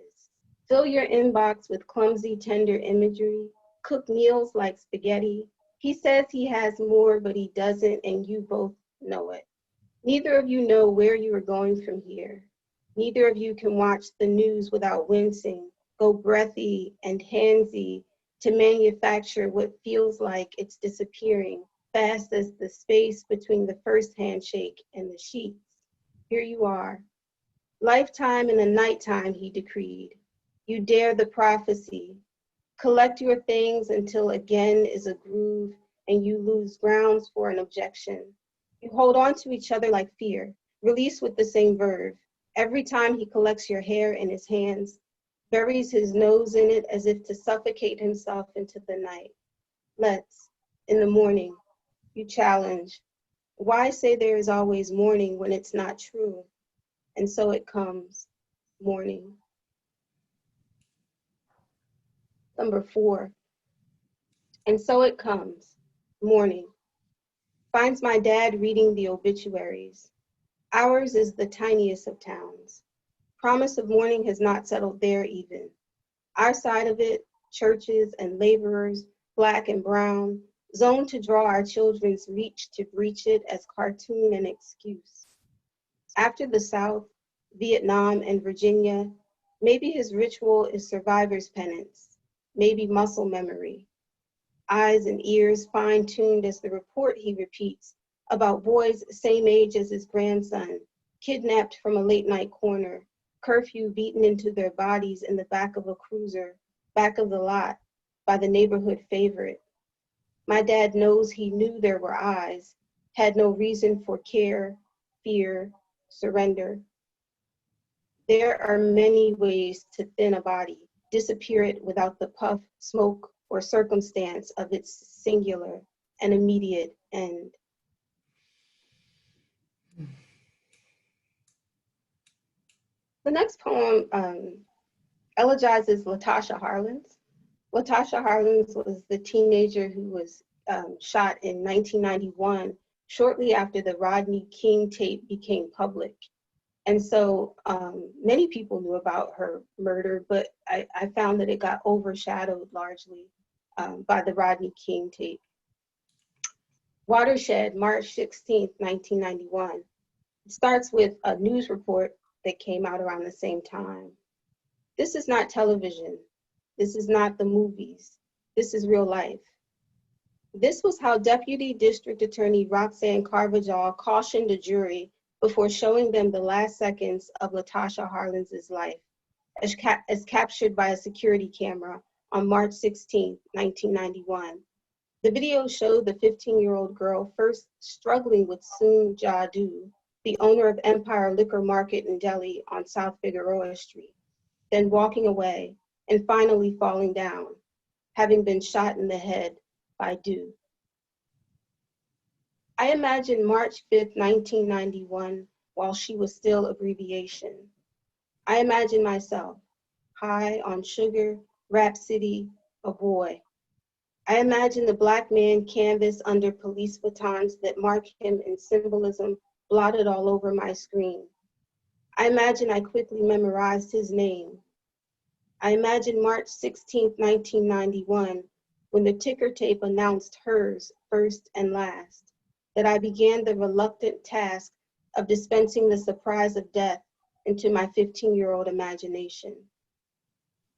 Speaker 8: Fill your inbox with clumsy, tender imagery. Cook meals like spaghetti. He says he has more, but he doesn't, and you both know it. Neither of you know where you are going from here. Neither of you can watch the news without wincing, go breathy and handsy to manufacture what feels like it's disappearing, fast as the space between the first handshake and the sheets. Here you are. Lifetime in the nighttime, he decreed. You dare the prophecy. Collect your things until again is a groove and you lose grounds for an objection. You hold on to each other like fear, release with the same verve. Every time he collects your hair in his hands, buries his nose in it as if to suffocate himself into the night. Let's, in the morning, you challenge. Why say there is always morning when it's not true? And so it comes, morning. Number 4. And so it comes, morning. Finds my dad reading the obituaries. Ours is the tiniest of towns. Promise of morning has not settled there even. Our side of it, churches and laborers, Black and brown, zoned to draw our children's reach to breach it as cartoon and excuse. After the South, Vietnam, and Virginia, maybe his ritual is survivor's penance, maybe muscle memory, eyes and ears fine-tuned as the report he repeats about boys same age as his grandson, kidnapped from a late-night corner, curfew beaten into their bodies in the back of a cruiser, back of the lot, by the neighborhood favorite. My dad knows he knew there were eyes, had no reason for care, fear, surrender. There are many ways to thin a body, disappear it without the puff, smoke, or circumstance of its singular and immediate end. The next poem elegizes Latasha Harlins. Latasha Harlins was the teenager who was shot in 1991, shortly after the Rodney King tape became public. And so many people knew about her murder, but I found that it got overshadowed largely by the Rodney King tape. Watershed, March 16th, 1991. It starts with a news report that came out around the same time. This is not television. This is not the movies. This is real life. This was how Deputy District Attorney Roxanne Carvajal cautioned a jury before showing them the last seconds of Latasha Harlins' life, as captured by a security camera on March 16, 1991. The video showed the 15-year-old girl first struggling with Soon Jadu, the owner of Empire Liquor Market in Delhi on South Figueroa Street, then walking away and finally falling down, having been shot in the head by Du. I imagine March 5th, 1991, while she was still abbreviation. I imagine myself, high on sugar, rhapsody, a boy. I imagine the Black man canvas under police batons that mark him in symbolism blotted all over my screen. I imagine I quickly memorized his name. I imagine March 16th, 1991, when the ticker tape announced hers first and last, that I began the reluctant task of dispensing the surprise of death into my 15-year-old imagination.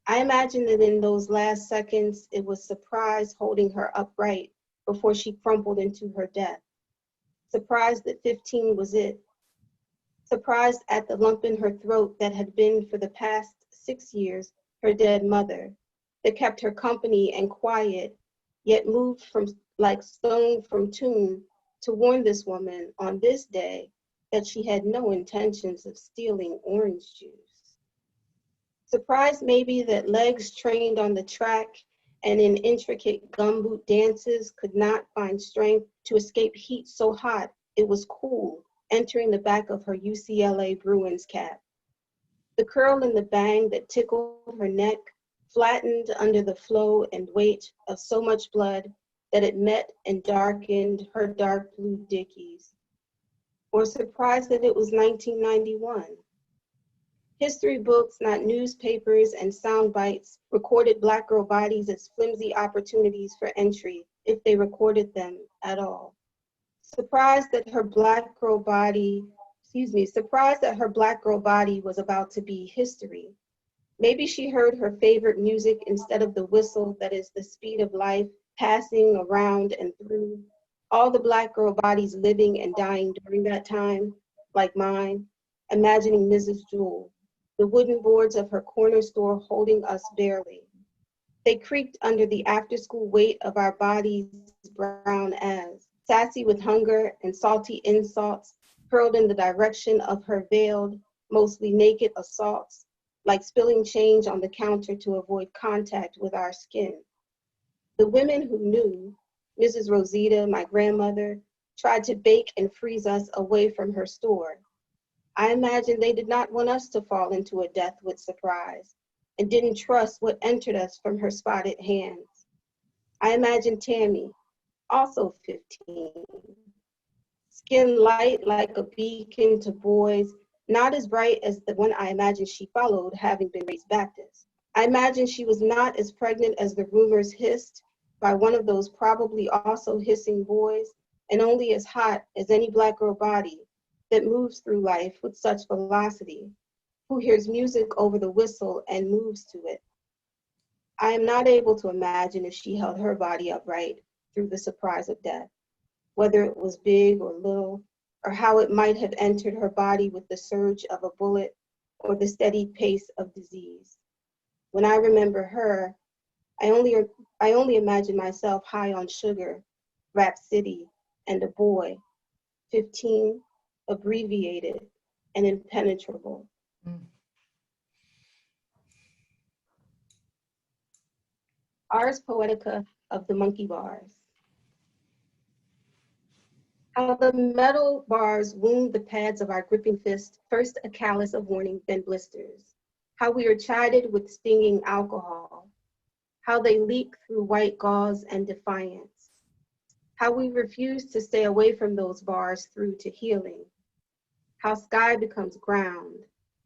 Speaker 8: I imagine that in those last seconds, it was surprise holding her upright before she crumpled into her death. Surprised that 15 was it. Surprised at the lump in her throat that had been for the past 6 years her dead mother, that kept her company and quiet, yet moved from like stone from tomb to warn this woman on this day that she had no intentions of stealing orange juice. Surprised maybe that legs trained on the track and in intricate gumboot dances could not find strength to escape heat so hot it was cool, entering the back of her UCLA Bruins cap. The curl and the bang that tickled her neck flattened under the flow and weight of so much blood that it met and darkened her dark blue dickies. Or surprised that it was 1991. History books, not newspapers and sound bites, recorded Black girl bodies as flimsy opportunities for entry, if they recorded them at all. Surprised that her Black girl body was about to be history. Maybe she heard her favorite music instead of the whistle that is the speed of life passing around and through. All the Black girl bodies living and dying during that time, like mine, imagining Mrs. Jewell, the wooden boards of her corner store holding us barely. They creaked under the after-school weight of our bodies brown as, sassy with hunger and salty insults, hurled in the direction of her veiled, mostly naked assaults, like spilling change on the counter to avoid contact with our skin. The women who knew, Mrs. Rosita, my grandmother, tried to bake and freeze us away from her store. I imagine they did not want us to fall into a death with surprise and didn't trust what entered us from her spotted hands. I imagine Tammy, also 15, skin light like a beacon to boys, not as bright as the one I imagine she followed, having been raised Baptist. I imagine she was not as pregnant as the rumors hissed, by one of those probably also hissing boys, and only as hot as any black girl body that moves through life with such velocity, who hears music over the whistle and moves to it. I am not able to imagine if she held her body upright through the surprise of death, whether it was big or little, or how it might have entered her body with the surge of a bullet or the steady pace of disease. When I remember her, I only imagine myself high on sugar, Rap City, and a boy, 15, abbreviated and impenetrable. Ars Poetica of the Monkey Bars. How the metal bars wound the pads of our gripping fist, first a callus of warning, then blisters. How we are chided with stinging alcohol. How they leak through white gauze and defiance. How we refuse to stay away from those bars through to healing. How sky becomes ground.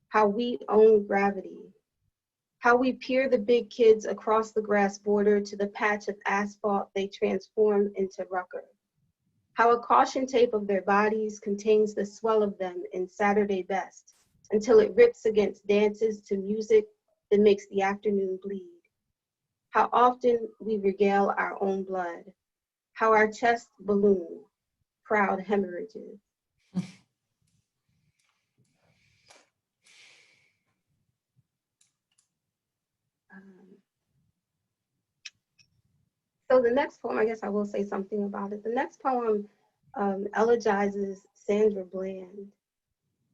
Speaker 8: How we own gravity. How we peer the big kids across the grass border to the patch of asphalt they transform into rucker. How a caution tape of their bodies contains the swell of them in Saturday best, until it rips against dances to music that makes the afternoon bleed. How often we regale our own blood. How our chests balloon, proud hemorrhages. So the next poem, I guess I will say something about it. The next poem elegizes Sandra Bland.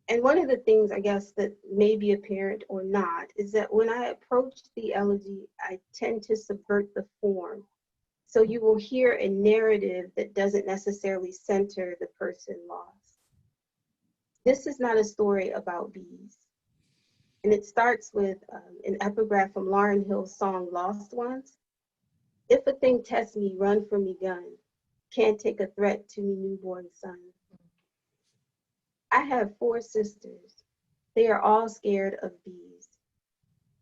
Speaker 8: And one of the things, I guess, that may be apparent or not is that when I approach the elegy, I tend to subvert the form. So you will hear a narrative that doesn't necessarily center the person lost. This is not a story about bees. And it starts with an epigraph from Lauryn Hill's song, Lost Ones. If a thing tests me, run for me gun. Can't take a threat to me newborn son. I have 4 sisters. They are all scared of bees.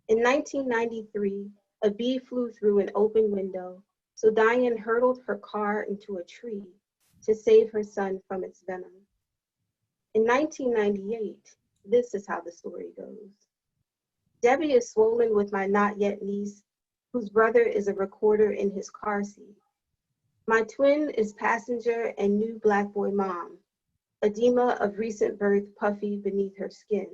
Speaker 8: In 1993, a bee flew through an open window, so Diane hurtled her car into a tree to save her son from its venom. In 1998, this is how the story goes. Debbie is swollen with my not yet niece, whose brother is a recorder in his car seat. My twin is passenger and new black boy mom, edema of recent birth puffy beneath her skin.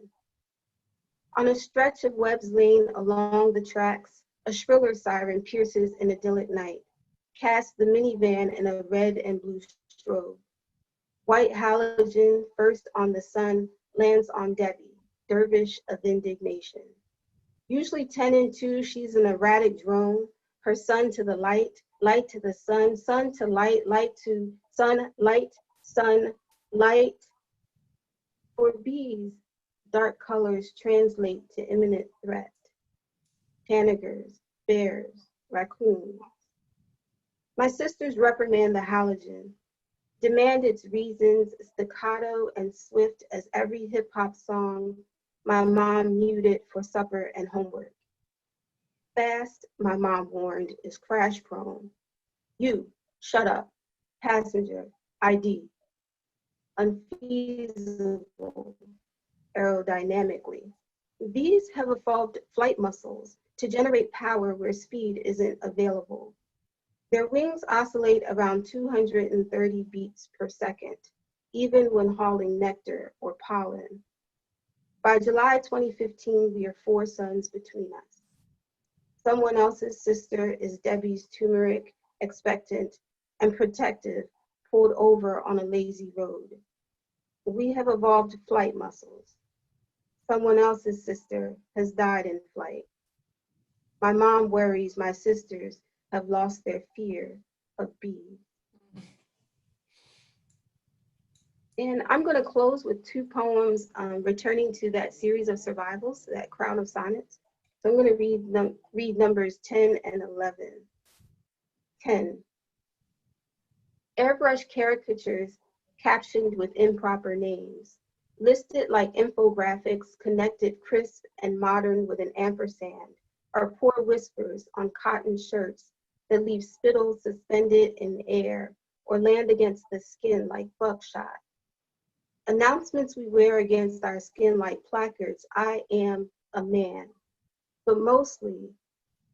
Speaker 8: On a stretch of Webb's Lane along the tracks, a shriller siren pierces an idyllic night, casts the minivan in a red and blue strobe. White halogen, first on the sun, lands on Debbie, dervish of indignation. Usually 10 and 2, she's an erratic drone, her sun to the light, light to the sun to light, light to sun, light, sun, light. For bees, dark colors translate to imminent threat. Tanagers, bears, raccoons. My sisters reprimand the halogen, demand its reasons staccato and swift as every hip hop song my mom muted for supper and homework. Fast, my mom warned, is crash prone. You, shut up, passenger, ID. Unfeasible aerodynamically. Bees have evolved flight muscles to generate power where speed isn't available. Their wings oscillate around 230 beats per second, even when hauling nectar or pollen. By July 2015, we are 4 sons between us. Someone else's sister is Debbie's turmeric, expectant, and protective, pulled over on a lazy road. We have evolved flight muscles. Someone else's sister has died in flight. My mom worries my sisters have lost their fear of bees. And I'm going to close with 2 poems returning to that series of survivals, that crown of sonnets. So I'm going to read numbers 10 and 11. 10. Airbrush caricatures captioned with improper names, listed like infographics, connected crisp and modern with an ampersand, are poor whispers on cotton shirts that leave spittle suspended in the air or land against the skin like buckshot. Announcements we wear against our skin like placards, I am a man. But mostly,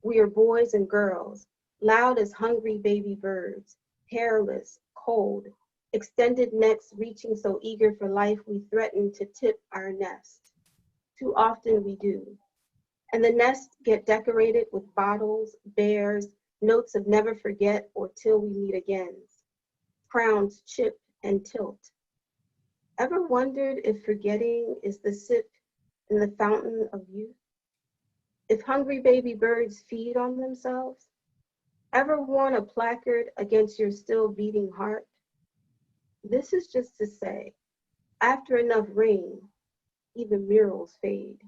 Speaker 8: we are boys and girls, loud as hungry baby birds, hairless, cold, extended necks reaching so eager for life we threaten to tip our nest. Too often we do. And the nests get decorated with bottles, bears, notes of never forget or till we meet again. Crowns chip and tilt. Ever wondered if forgetting is the sip in the fountain of youth? If hungry baby birds feed on themselves? Ever worn a placard against your still beating heart? This is just to say, after enough rain, even murals fade.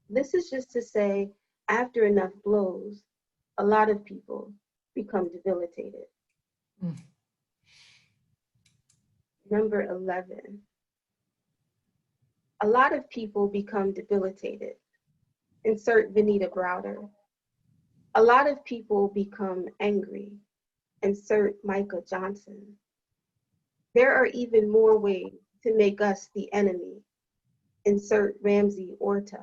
Speaker 8: This is just to say, after enough blows, a lot of people become debilitated. Number 11. A lot of people become debilitated. Insert Venita Browder. A lot of people become angry. Insert Micah Johnson. There are even more ways to make us the enemy. Insert Ramsey Orta.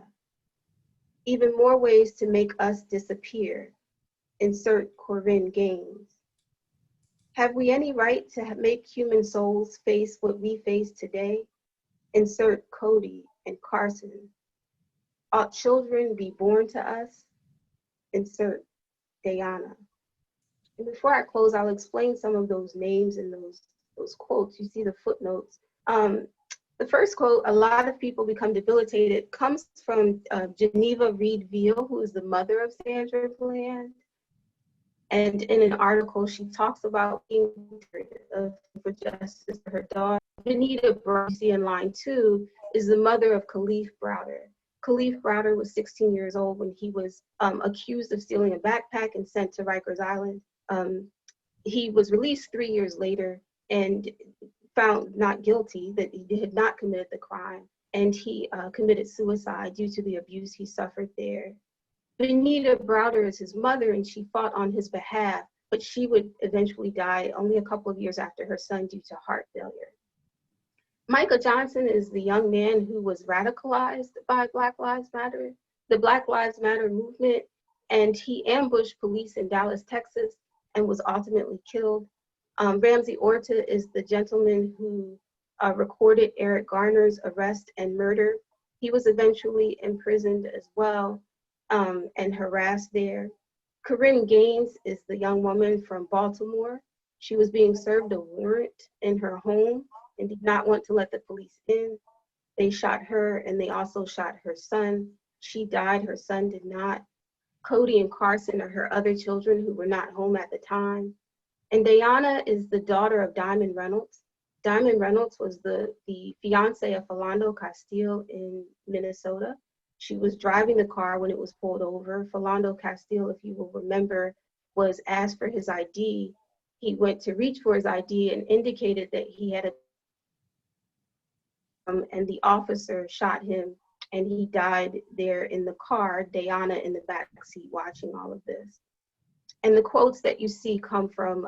Speaker 8: Even more ways to make us disappear. Insert Corinne Gaines. Have we any right to make human souls face what we face today? Insert Cody and Carson. Ought children be born to us? Insert Diana. And before I close, I'll explain some of those names and those quotes. You see the footnotes. The first quote, a lot of people become debilitated, comes from Geneva Reed Veal, who is the mother of Sandra Bland. And in an article, she talks about being for justice for her daughter. Benita Browder, you see in line 2, is the mother of Khalif Browder. Khalif Browder was 16 years old when he was accused of stealing a backpack and sent to Rikers Island. He was released 3 years later and found not guilty, that he had not committed the crime, and he committed suicide due to the abuse he suffered there. Benita Browder is his mother, and she fought on his behalf, but she would eventually die only a couple of years after her son due to heart failure. Micah Johnson is the young man who was radicalized by Black Lives Matter, the Black Lives Matter movement, and he ambushed police in Dallas, Texas, and was ultimately killed. Ramsey Orta is the gentleman who recorded Eric Garner's arrest and murder. He was eventually imprisoned as well and harassed there. Corinne Gaines is the young woman from Baltimore. She was being served a warrant in her home and did not want to let the police in. They shot her and they also shot her son. She died, her son did not. Cody and Carson are her other children who were not home at the time. And Diana is the daughter of Diamond Reynolds. Diamond Reynolds was the fiance of Philando Castile in Minnesota. She was driving the car when it was pulled over. Philando Castile, if you will remember, was asked for his ID. He went to reach for his ID and indicated that he had and the officer shot him and he died there in the car, Diana in the back seat watching all of this. And the quotes that you see come from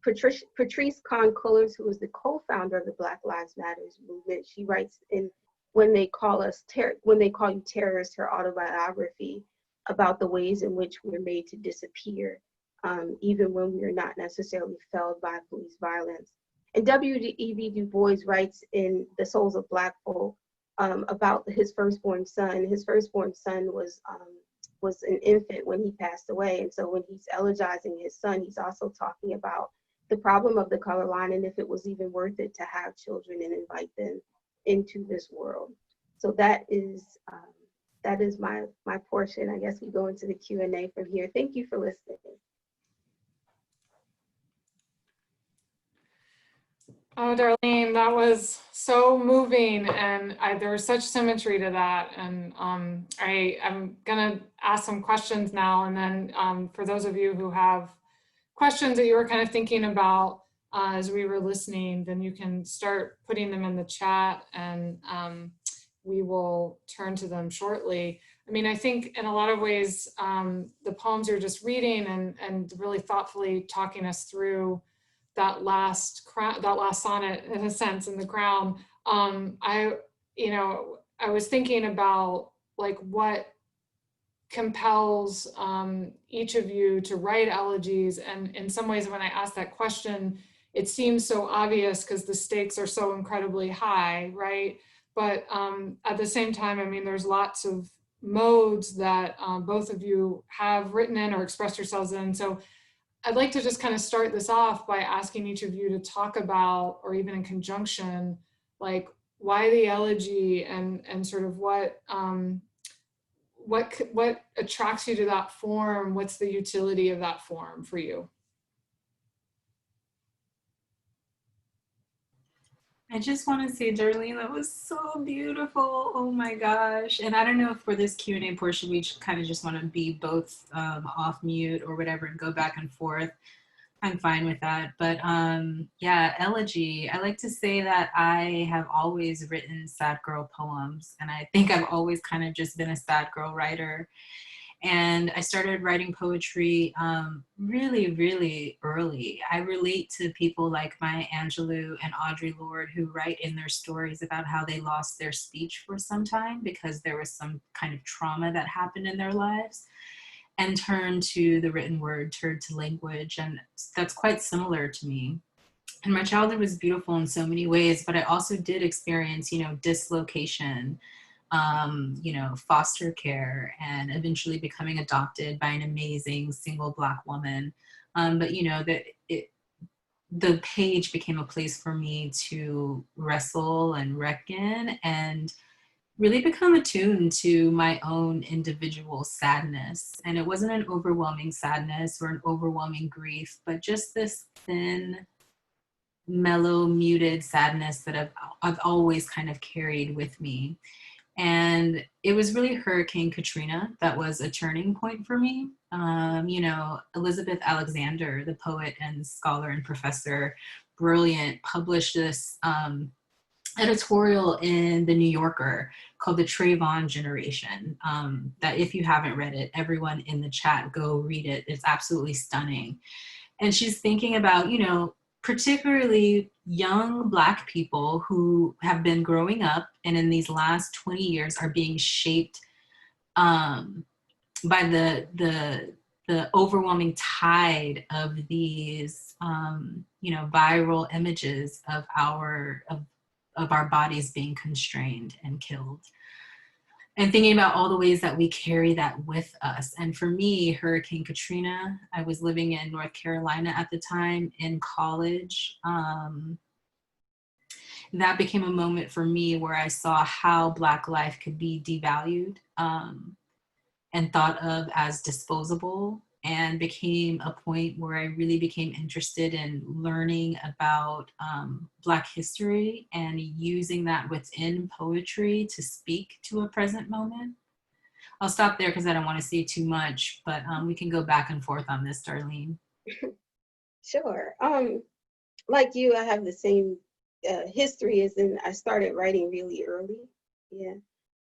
Speaker 8: Patrice Kahn-Cullors, who is the co-founder of the Black Lives Matter movement. She writes in When They Call You Terrorists, her autobiography, about the ways in which we're made to disappear, even when we are not necessarily felled by police violence. And W.E.B. Du Bois writes in The Souls of Black Folk about his firstborn son. His firstborn son was an infant when he passed away. And so when he's elegizing his son, he's also talking about the problem of the color line and if it was even worth it to have children and invite them into this world. So that is my portion. I guess we go into the Q&A from here. Thank you for listening.
Speaker 1: Oh, Darlene, that was so moving, and there was such symmetry to that. And I'm gonna ask some questions now, and then for those of you who have questions that you were kind of thinking about as we were listening, then you can start putting them in the chat. And we will turn to them shortly. I mean, I think in a lot of ways, the poems you're just reading and really thoughtfully talking us through that last sonnet, in a sense, in the crown. I was thinking about like what compels each of you to write elegies, and in some ways, when I asked that question, it seems so obvious because the stakes are so incredibly high, right? But at the same time, I mean, there's lots of modes that both of you have written in or expressed yourselves in. So I'd like to just kind of start this off by asking each of you to talk about, or even in conjunction, like why the elegy and sort of what attracts you to that form? What's the utility of that form for you?
Speaker 6: I just want to say, Darlene, that was so beautiful. Oh my gosh. And I don't know if for this Q&A portion, we kind of just want to be both off mute or whatever and go back and forth. I'm fine with that. But yeah, elegy. I like to say that I have always written sad girl poems. And I think I've always kind of just been a sad girl writer. And I started writing poetry really, really early. I relate to people like Maya Angelou and Audre Lorde who write in their stories about how they lost their speech for some time because there was some kind of trauma that happened in their lives, and turned to the written word, turned to language. And that's quite similar to me. And my childhood was beautiful in so many ways, but I also did experience, dislocation, foster care, and eventually becoming adopted by an amazing single Black woman. But the page became a place for me to wrestle and reckon and really become attuned to my own individual sadness. And it wasn't an overwhelming sadness or an overwhelming grief, but just this thin, mellow, muted sadness that I've always kind of carried with me. And it was really Hurricane Katrina that was a turning point for me. Elizabeth Alexander, the poet and scholar and professor, brilliant, published this editorial in The New Yorker called The Trayvon Generation, that if you haven't read it, everyone in the chat, go read it. It's absolutely stunning. And she's thinking about, particularly young Black people who have been growing up and in these last 20 years are being shaped by the overwhelming tide of these, viral images of our bodies being constrained and killed. And thinking about all the ways that we carry that with us. And for me, Hurricane Katrina, I was living in North Carolina at the time in college. That became a moment for me where I saw how Black life could be devalued and thought of as disposable, and became a point where I really became interested in learning about Black history and using that within poetry to speak to a present moment. I'll stop there because I don't want to say too much, but we can go back and forth on this, Darlene.
Speaker 8: Sure. Like you, I have the same history as in I started writing really early. Yeah.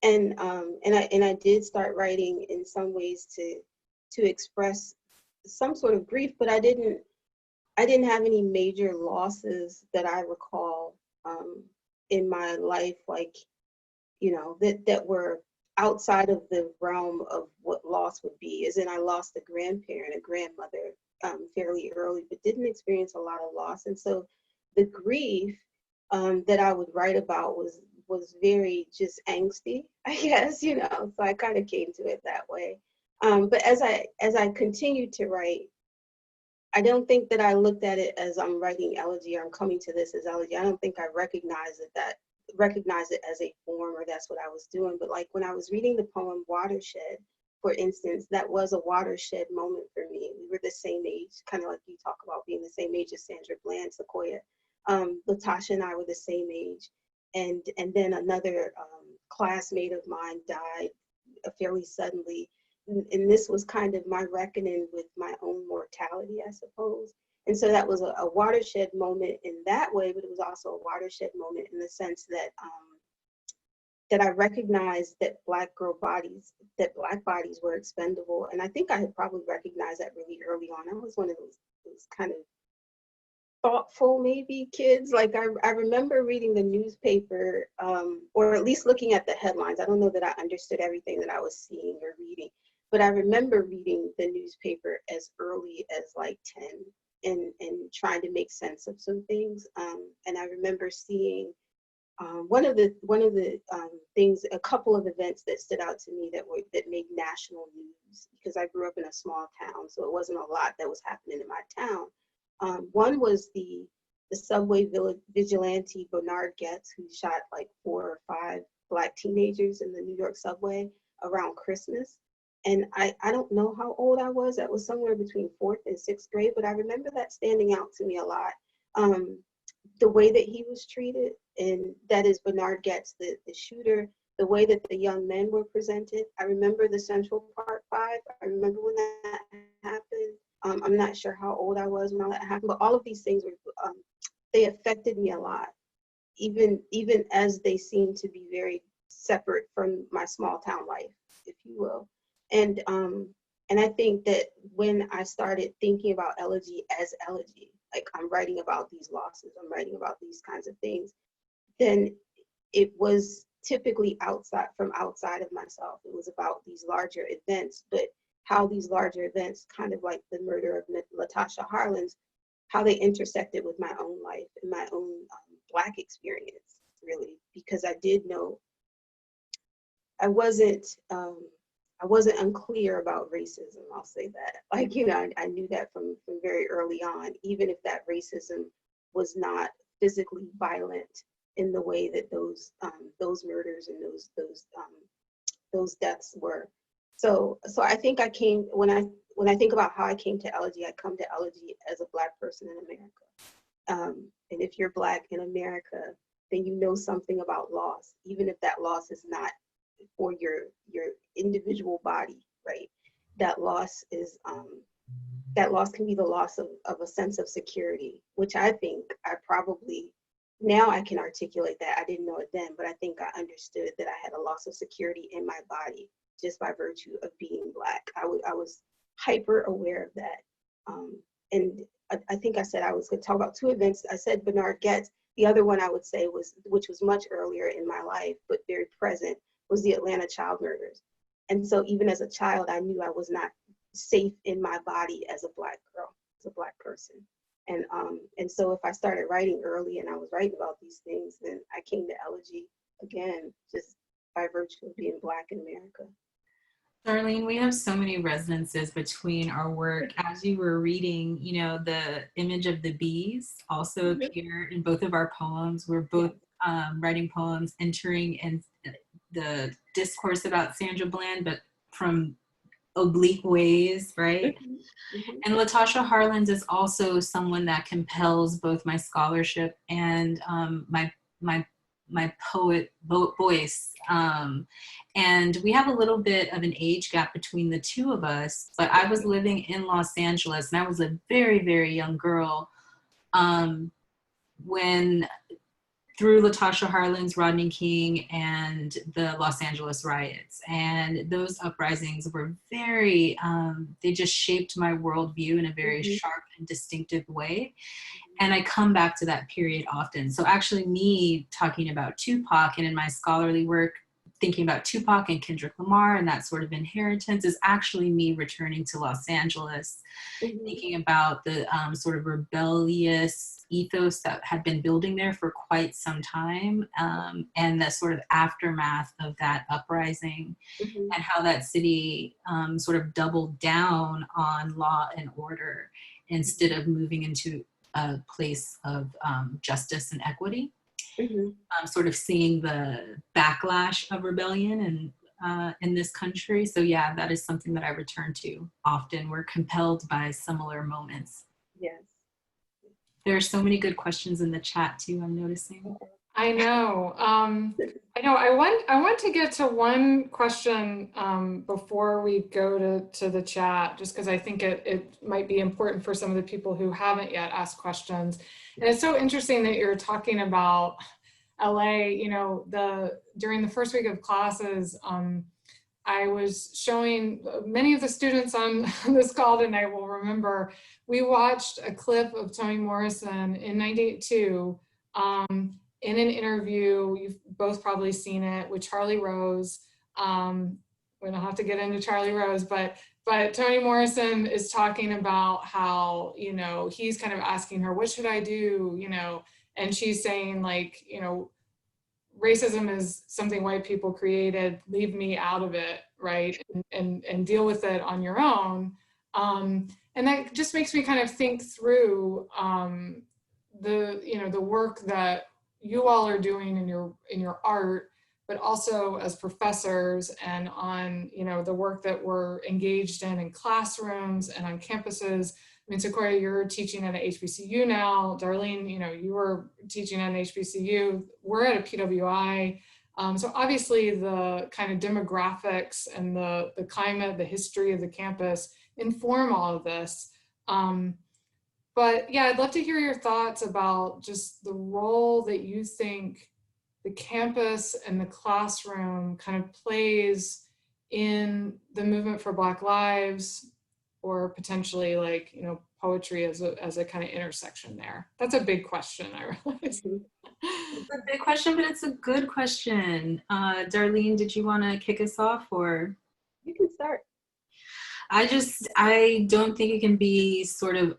Speaker 8: And I did start writing in some ways to express some sort of grief, but I didn't have any major losses that I recall in my life, like, that were outside of the realm of what loss would be. As in, I lost a grandparent, a grandmother fairly early, but didn't experience a lot of loss. And so the grief that I would write about was very just angsty, I guess, so I kind of came to it that way. But as I continued to write, I don't think that I looked at it as I'm writing elegy or I'm coming to this as elegy. I don't think I recognized it as a form, or that's what I was doing. But like when I was reading the poem Watershed, for instance, that was a watershed moment for me. We were the same age, kind of like you talk about being the same age as Sandra Bland, Sequoia. Latasha and I were the same age. And then another classmate of mine died fairly suddenly. And this was kind of my reckoning with my own mortality, I suppose. And so that was a watershed moment in that way, but it was also a watershed moment in the sense that that I recognized that Black bodies were expendable. And I think I had probably recognized that really early on. I was one of those kind of thoughtful maybe kids. Like I remember reading the newspaper, or at least looking at the headlines. I don't know that I understood everything that I was seeing or reading, but I remember reading the newspaper as early as like 10 and trying to make sense of some things. And I remember seeing one of the things, a couple of events that stood out to me that made national news, because I grew up in a small town, so it wasn't a lot that was happening in my town. One was the subway vigilante Bernard Goetz, who shot like 4 or 5 Black teenagers in the New York subway around Christmas. And I don't know how old I was. That was somewhere between 4th and 6th grade, but I remember that standing out to me a lot. The way that he was treated, and that is Bernard Goetz, the shooter, the way that the young men were presented. I remember the Central Park 5. I remember when that happened. I'm not sure how old I was when all that happened, but all of these things were, they affected me a lot, even as they seemed to be very separate from my small town life, if you will. And I think that when I started thinking about elegy as elegy, like I'm writing about these losses, I'm writing about these kinds of things, then it was typically outside of myself. It was about these larger events, but how these larger events, kind of like the murder of Latasha Harlins, how they intersected with my own life and my own Black experience, really, because I did know I wasn't unclear about racism. I'll say that. Like, you know, I knew that from very early on, even if that racism was not physically violent in the way that those murders and those deaths were. So I think I came, when I think about how I came to elegy, I come to elegy as a Black person in America. And if you're Black in America, then you know something about loss, even if that loss is not for your individual body, right? That loss is that loss can be the loss of a sense of security, which I think I probably, now I can articulate that. I didn't know it then, but I think I understood that I had a loss of security in my body just by virtue of being Black. I was hyper aware of that. And I think I said I was going to talk about 2 events. I said Bernard Goetz. The other one I would say which was much earlier in my life, but very present, was the Atlanta child murders. And so even as a child, I knew I was not safe in my body as a Black girl, as a Black person. And so if I started writing early and I was writing about these things, then I came to elegy again, just by virtue of being Black in America.
Speaker 6: Darlene, we have so many resonances between our work. As you were reading, you know, the image of the bees also appear in both of our poems. We're both writing poems entering in the discourse about Sandra Bland, but from oblique ways, right? And Latasha Harlins is also someone that compels both my scholarship and my poet voice. And we have a little bit of an age gap between the two of us, but I was living in Los Angeles and I was a very, very young girl when, through Latasha Harlins, Rodney King, and the Los Angeles riots. And those uprisings were very, they just shaped my worldview in a very sharp and distinctive way. And I come back to that period often. So actually me talking about Tupac and in my scholarly work, thinking about Tupac and Kendrick Lamar and that sort of inheritance is actually me returning to Los Angeles, thinking about the sort of rebellious ethos that had been building there for quite some time, and the sort of aftermath of that uprising, and how that city sort of doubled down on law and order instead of moving into a place of justice and equity. Sort of seeing the backlash of rebellion and in this country. So yeah, that is something that I return to often. We're compelled by similar moments.
Speaker 8: Yes.
Speaker 6: There are so many good questions in the chat too, I'm noticing.
Speaker 1: I know. I want to get to one question before we go to the chat, just because I think it might be important for some of the people who haven't yet asked questions. And it's so interesting that you're talking about LA, you know, during the first week of classes, I was showing many of the students on this call tonight will remember, we watched a clip of Toni Morrison in 1982 in an interview. You've both probably seen it with Charlie Rose. We don't have to get into Charlie Rose, but Toni Morrison is talking about how, you know, he's kind of asking her, what should I do? You know, and she's saying like, you know, racism is something white people created, leave me out of it, right? And deal with it on your own. And that just makes me kind of think through the work that you all are doing in your art, but also as professors and on, you know, the work that we're engaged in classrooms and on campuses. I mean, Sequoia, you're teaching at an HBCU now. Darlene, you know, you were teaching at an HBCU. We're at a PWI. So obviously the kind of demographics and the climate, the history of the campus inform all of this. But yeah, I'd love to hear your thoughts about just the role that you think the campus and the classroom kind of plays in the movement for Black lives, or potentially like, you know, poetry as a kind of intersection there. That's a big question, I realize.
Speaker 6: It's a big question, but it's a good question. Darlene, did you want to kick us off, or?
Speaker 8: You can start.
Speaker 6: I don't think it can be sort of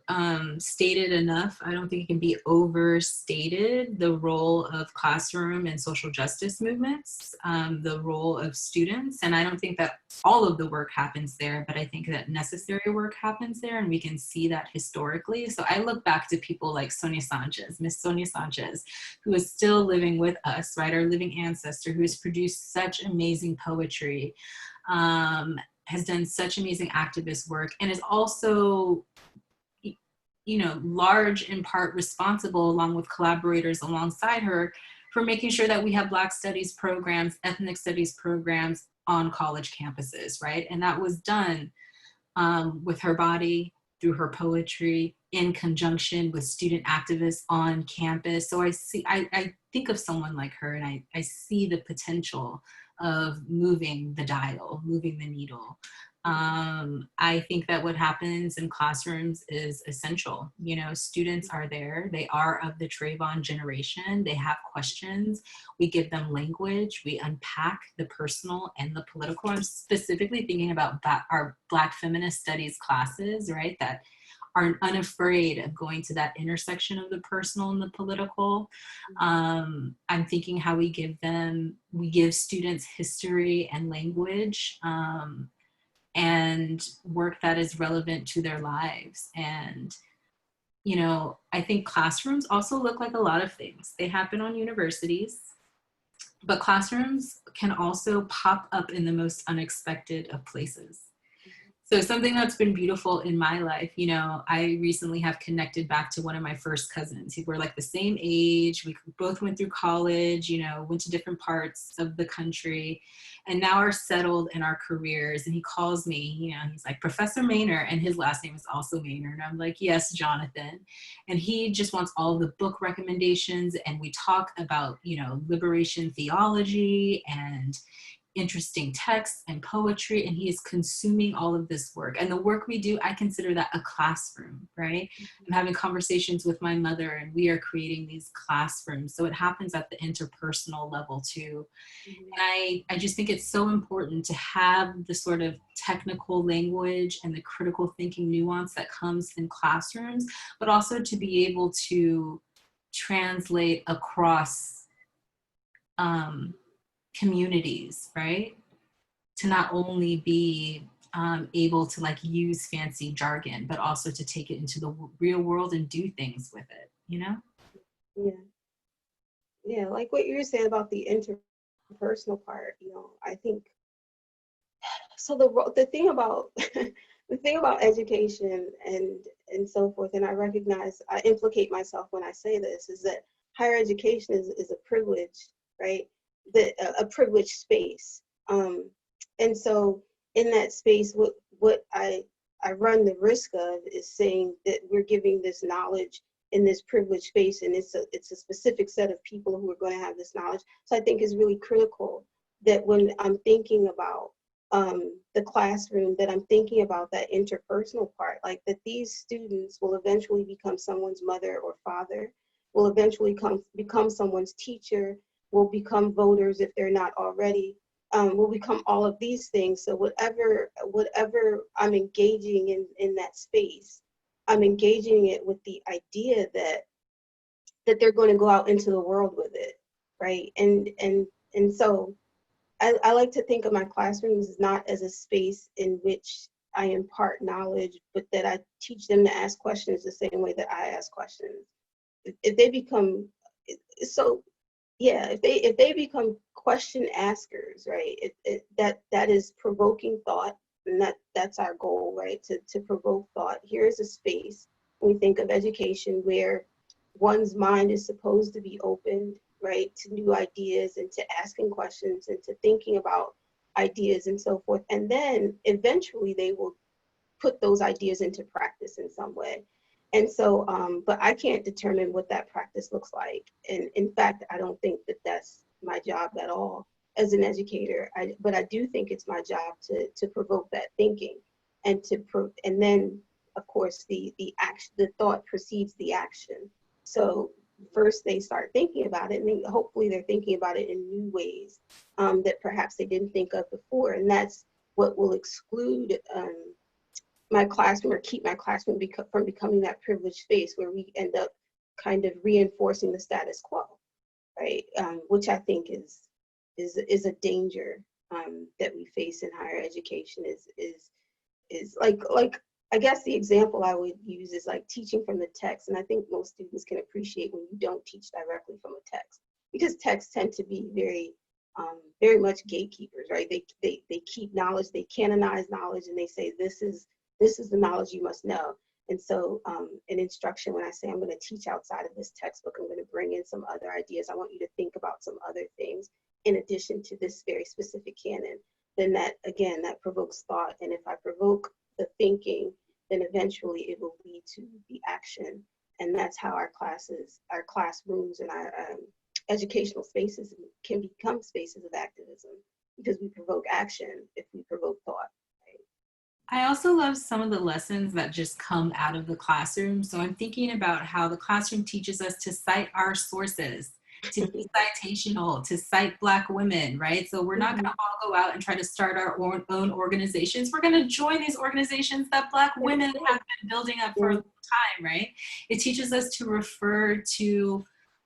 Speaker 6: stated enough. I don't think it can be overstated, the role of classroom and social justice movements, the role of students. And I don't think that all of the work happens there, but I think that necessary work happens there, and we can see that historically. So I look back to people like Sonia Sanchez, Miss Sonia Sanchez, who is still living with us, right? Our living ancestor, who has produced such amazing poetry, has done such amazing activist work, and is also, you know, large in part responsible, along with collaborators alongside her, for making sure that we have Black studies programs, ethnic studies programs on college campuses, right? And that was done with her body, through her poetry, in conjunction with student activists on campus. So I think of someone like her, and I see the potential of moving the dial, moving the needle. I think that what happens in classrooms is essential. You know, students are there. They are of the Trayvon generation. They have questions. We give them language. We unpack the personal and the political. I'm specifically thinking about our Black feminist studies classes, right? That are unafraid of going to that intersection of the personal and the political. I'm thinking how we give students history and language, and work that is relevant to their lives. And, you know, I think classrooms also look like a lot of things. They happen on universities, but classrooms can also pop up in the most unexpected of places. So something that's been beautiful in my life, you know, I recently have connected back to one of my first cousins. We're like the same age. We both went through college, you know, went to different parts of the country, and now are settled in our careers. And he calls me, you know, he's like, Professor Maner, and his last name is also Maner. And I'm like, yes, Jonathan. And he just wants all of the book recommendations. And we talk about, you know, liberation theology and interesting texts and poetry, and he is consuming all of this work. And the work we do, I consider that a classroom, right? I'm having conversations with my mother, and we are creating these classrooms. So it happens at the interpersonal level too. And I just think it's so important to have the sort of technical language and the critical thinking nuance that comes in classrooms, but also to be able to translate across communities, right? To not only be able to like use fancy jargon, but also to take it into the real world and do things with it, you know?
Speaker 8: Yeah, like what you were saying about the interpersonal part, you know, I think, so the thing about, the thing about education and so forth, and I recognize, I implicate myself when I say this, is that higher education is a privilege, right? A privileged space. And so in that space, what I run the risk of is saying that we're giving this knowledge in this privileged space, and it's a specific set of people who are going to have this knowledge. So I think it's really critical that when I'm thinking about the classroom, that I'm thinking about that interpersonal part, like that these students will eventually become someone's mother or father, will eventually become someone's teacher, will become voters if they're not already, will become all of these things. So whatever I'm engaging in that space, I'm engaging it with the idea that they're going to go out into the world with it, right? And so I like to think of my classrooms not as a space in which I impart knowledge, but that I teach them to ask questions the same way that I ask questions. If they become so, yeah, if they become question askers, right? That is provoking thought, and that's our goal, right? To provoke thought. Here is a space when we think of education where one's mind is supposed to be opened, right, to new ideas and to asking questions and to thinking about ideas and so forth. And then eventually they will put those ideas into practice in some way. And so, but I can't determine what that practice looks like. And in fact, I don't think that that's my job at all as an educator. But I do think it's my job to provoke that thinking, and and then of course the thought precedes the action. So first they start thinking about it, and then hopefully they're thinking about it in new ways that perhaps they didn't think of before. And that's what will exclude my classroom, or keep my classroom from becoming that privileged space where we end up kind of reinforcing the status quo, right? Which I think is a danger that we face in higher education. Is like I guess the example I would use is like teaching from the text, and I think most students can appreciate when you don't teach directly from a text, because texts tend to be very much gatekeepers, right? They keep knowledge, they canonize knowledge, and they say this is the knowledge you must know. And so in instruction, when I say I'm going to teach outside of this textbook, I'm going to bring in some other ideas. I want you to think about some other things in addition to this very specific canon. Then that, again, that provokes thought. And if I provoke the thinking, then eventually it will lead to the action. And that's how our classes, our classrooms, and our educational spaces can become spaces of activism, because we provoke action if we provoke thought.
Speaker 6: I also love some of the lessons that just come out of the classroom. So I'm thinking about how the classroom teaches us to cite our sources, to be citational, to cite Black women, right? So we're not going to all go out and try to start our own organizations. We're going to join these organizations that Black women have been building up for a long time, right? It teaches us to refer to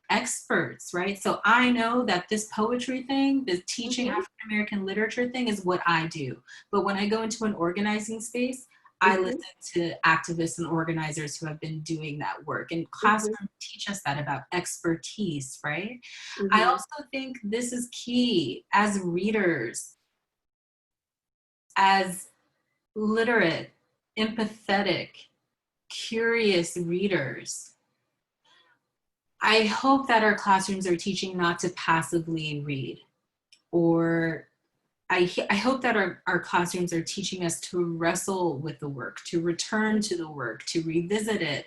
Speaker 6: experts, right? So I know that this poetry thing, the teaching African-American literature thing is what I do. But when I go into an organizing space, I listen to activists and organizers who have been doing that work. And classrooms teach us that about expertise, right? I also think this is key as readers, as literate, empathetic, curious readers. I hope that our classrooms are teaching not to passively read, or I hope that our classrooms are teaching us to wrestle with the work, to return to the work, to revisit it,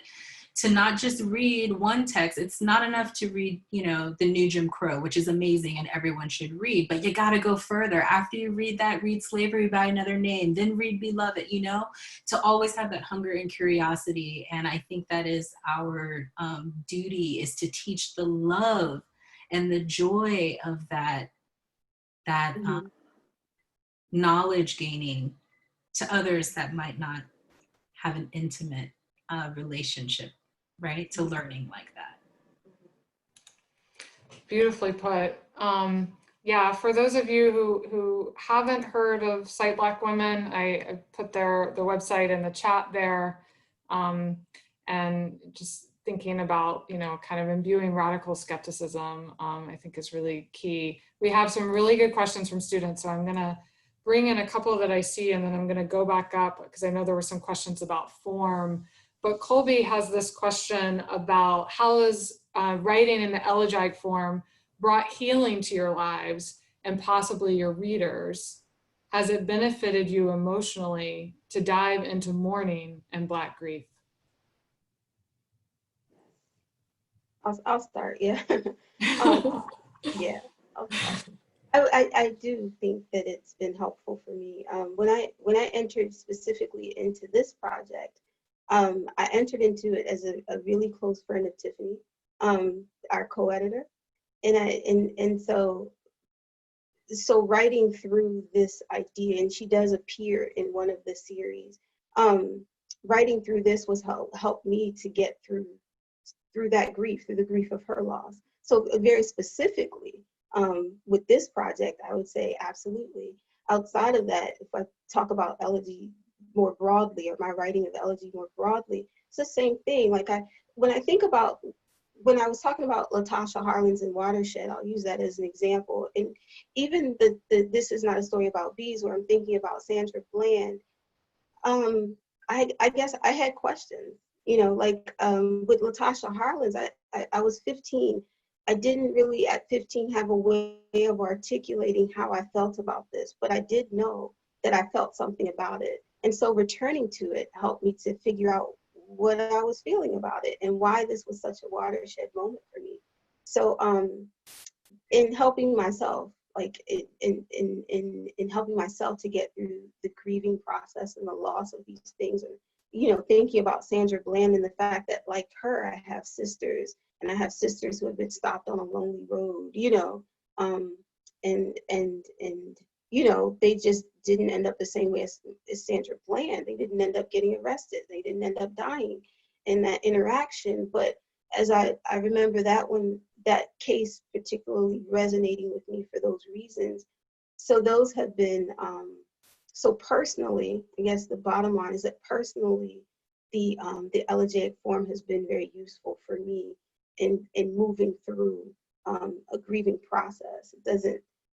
Speaker 6: to not just read one text. It's not enough to read, the New Jim Crow, which is amazing and everyone should read, but you got to go further. After you read that, read Slavery by Another Name, then read Beloved, to always have that hunger and curiosity. And I think that is our duty, is to teach the love and the joy of that knowledge gaining to others that might not have an intimate relationship, right, to learning like that.
Speaker 1: Beautifully put. Yeah, for those of you who haven't heard of Cite Black Women, I put the website in the chat there, and just thinking about, kind of imbuing radical skepticism, I think is really key. We have some really good questions from students, so I'm gonna bring in a couple that I see, and then I'm gonna go back up because I know there were some questions about form. But Colby has this question about how is writing in the elegiac form brought healing to your lives and possibly your readers? Has it benefited you emotionally to dive into mourning and Black grief?
Speaker 8: I'll start. Yeah. Yeah. I'll start. I do think that it's been helpful for me. When I entered specifically into this project, I entered into it as a really close friend of Tiffany, our co-editor, and so writing through this idea, and she does appear in one of the series. Writing through this was helped me to get through that grief, through the grief of her loss. So very specifically, with this project, I would say absolutely. Outside of that, if I talk about elegy more broadly, or my writing of elegy more broadly, it's the same thing. Like when I think about, when I was talking about Latasha Harlins and Watershed, I'll use that as an example. And even the This Is Not a Story About Bees, where I'm thinking about Sandra Bland, I guess I had questions, like with Latasha Harlins, I was 15. I didn't really at 15 have a way of articulating how I felt about this, but I did know that I felt something about it. And so returning to it helped me to figure out what I was feeling about it and why this was such a watershed moment for me. So in helping myself, like in helping myself to get through the grieving process and the loss of these things, and thinking about Sandra Bland and the fact that, like her, I have sisters, and I have sisters who have been stopped on a lonely road, and they just didn't end up the same way as Sandra Bland. They didn't end up getting arrested. They didn't end up dying in that interaction. But as I remember that case particularly resonating with me for those reasons. So those have been, so personally, I guess the bottom line is that personally, the elegiac form has been very useful for me in moving through a grieving process. It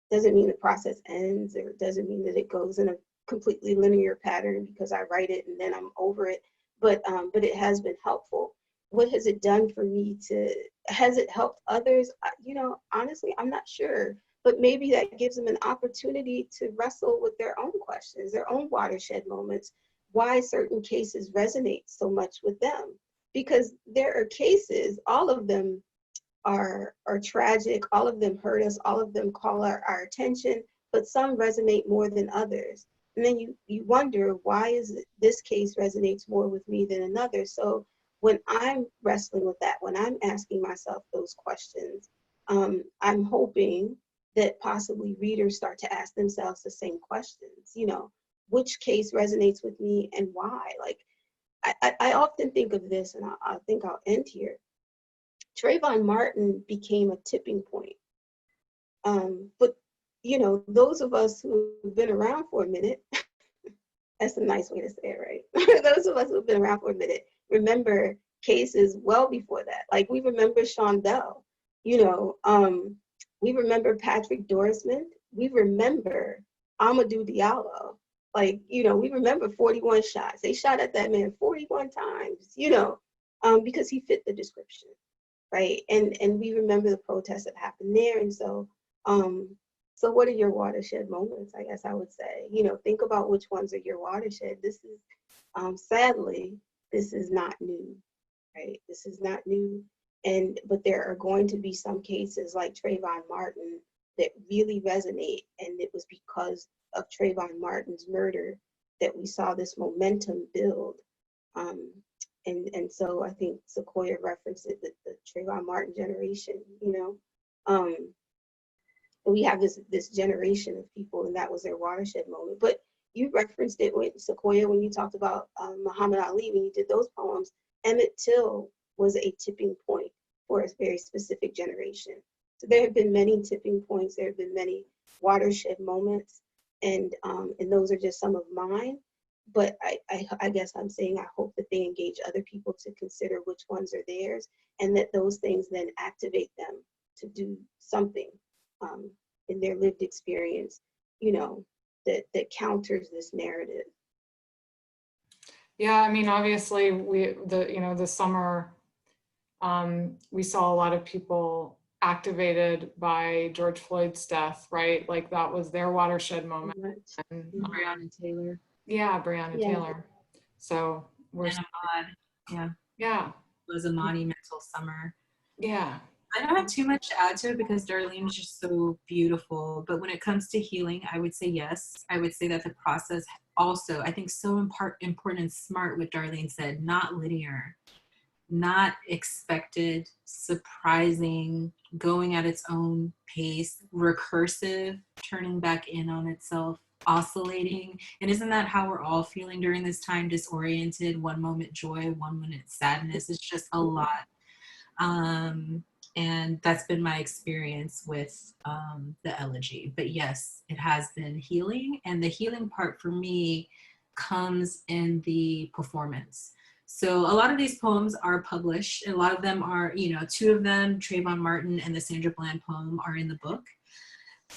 Speaker 8: doesn't mean the process ends, or it doesn't mean that it goes in a completely linear pattern because I write it and then I'm over it. But it has been helpful. What has it done for me? Has it helped others? Honestly, I'm not sure. But maybe that gives them an opportunity to wrestle with their own questions, their own watershed moments, why certain cases resonate so much with them. Because there are cases, all of them are tragic, all of them hurt us, all of them call our attention, but some resonate more than others. And then you wonder, why is this case resonates more with me than another? So when I'm wrestling with that, when I'm asking myself those questions, I'm hoping that possibly readers start to ask themselves the same questions. Which case resonates with me and why? Like, I often think of this, and I think I'll end here. Trayvon Martin became a tipping point. But those of us who've been around for a minute, that's a nice way to say it, right? Those of us who've been around for a minute remember cases well before that. Like, we remember Sean Bell, we remember Patrick Dorismond, we remember Amadou Diallo. Like, we remember 41 shots. They shot at that man 41 times, because he fit the description, right? And we remember the protests that happened there. And so what are your watershed moments? I guess I would say, think about which ones are your watershed. This is, sadly, this is not new, right? This is not new. But there are going to be some cases like Trayvon Martin that really resonate. And it was because of Trayvon Martin's murder that we saw this momentum build. And so I think Sequoia referenced it, the Trayvon Martin generation, we have this generation of people, and that was their watershed moment. But you referenced it with Sequoia when you talked about Muhammad Ali, when you did those poems. Emmett Till was a tipping point for a very specific generation. So there have been many tipping points. There have been many watershed moments, and those are just some of mine. But I guess I'm saying I hope that they engage other people to consider which ones are theirs, and that those things then activate them to do something in their lived experience, that counters this narrative.
Speaker 1: Yeah, I mean, obviously, the summer, we saw a lot of people activated by George Floyd's death, right? Like, that was their watershed moment. And,
Speaker 6: Breonna Taylor.
Speaker 1: yeah, Breonna Taylor. So we're,
Speaker 6: Yeah.
Speaker 1: yeah,
Speaker 6: It was a monumental summer.
Speaker 1: Yeah.
Speaker 6: I don't have too much to add to it because Darlene is just so beautiful. But when it comes to healing, I would say yes. I would say that the process also, I think, so important and smart what Darlene said, not linear, not expected, surprising, going at its own pace, recursive, turning back in on itself, oscillating. And isn't that how we're all feeling during this time? Disoriented, one moment joy, one minute sadness. It's just a lot. Um, and that's been my experience with the elegy. But yes, it has been healing. And the healing part for me comes in the performance. So a lot of these poems are published. A lot of them are, you know, two of them, Trayvon Martin and the Sandra Bland poem, are in the book.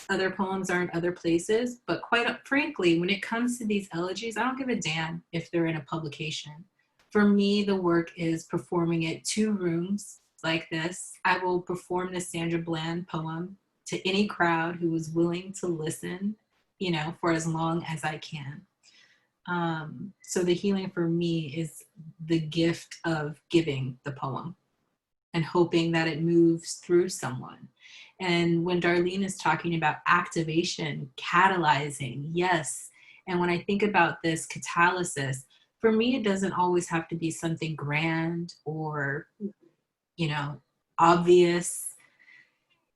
Speaker 6: Other poems are in other places. But quite frankly, when it comes to these elegies, I don't give a damn if they're in a publication. For me, the work is performing it 2 rooms like this. I will perform the Sandra Bland poem to any crowd who is willing to listen, you know, for as long as I can. So the healing for me is the gift of giving the poem and hoping that it moves through someone. And when Darlene is talking about activation, catalyzing, yes. And when I think about this catalysis, for me, it doesn't always have to be something grand or, you know, obvious.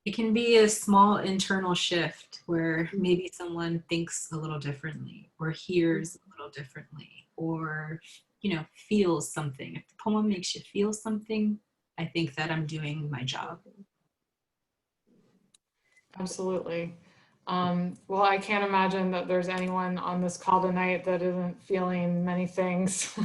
Speaker 6: It can be a small internal shift where maybe someone thinks a little differently or hears a little differently or, you know, feels something. If the poem makes you feel something, I think that I'm doing my job.
Speaker 1: Absolutely. Well, I can't imagine that there's anyone on this call tonight that isn't feeling many things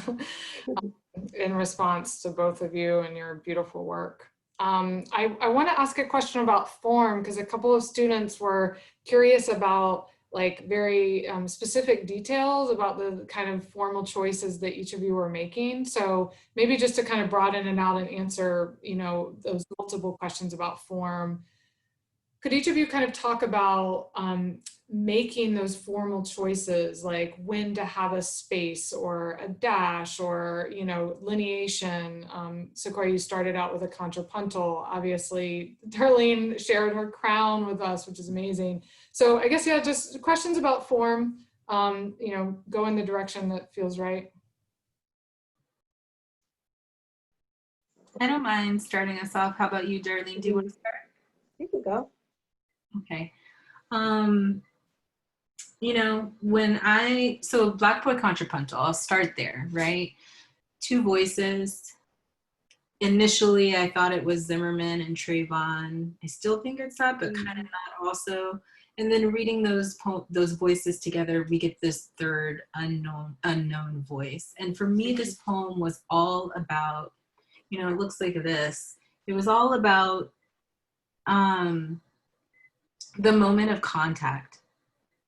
Speaker 1: in response to both of you and your beautiful work. I want to ask a question about form because a couple of students were curious about like very specific details about the kind of formal choices that each of you were making. So maybe just to kind of broaden it out and answer, you know, those multiple questions about form. Could each of you kind of talk about making those formal choices, like when to have a space or a dash or, you know, lineation? Sequoia, you started out with a contrapuntal. Obviously, Darlene shared her crown with us, which is amazing. So I guess, yeah, just questions about form, you know, go in the direction that feels right.
Speaker 6: I don't mind starting us off. How about you, Darlene? Do you want to start?
Speaker 8: You can go.
Speaker 6: Okay. You know, so Black Boy Contrapuntal, I'll start there, right? 2 voices. Initially, I thought it was Zimmerman and Trayvon. I still think it's that, but kind of not also. And then reading those voices together, we get this third unknown voice. And for me, this poem was all about, you know, it looks like this. It was all about the moment of contact.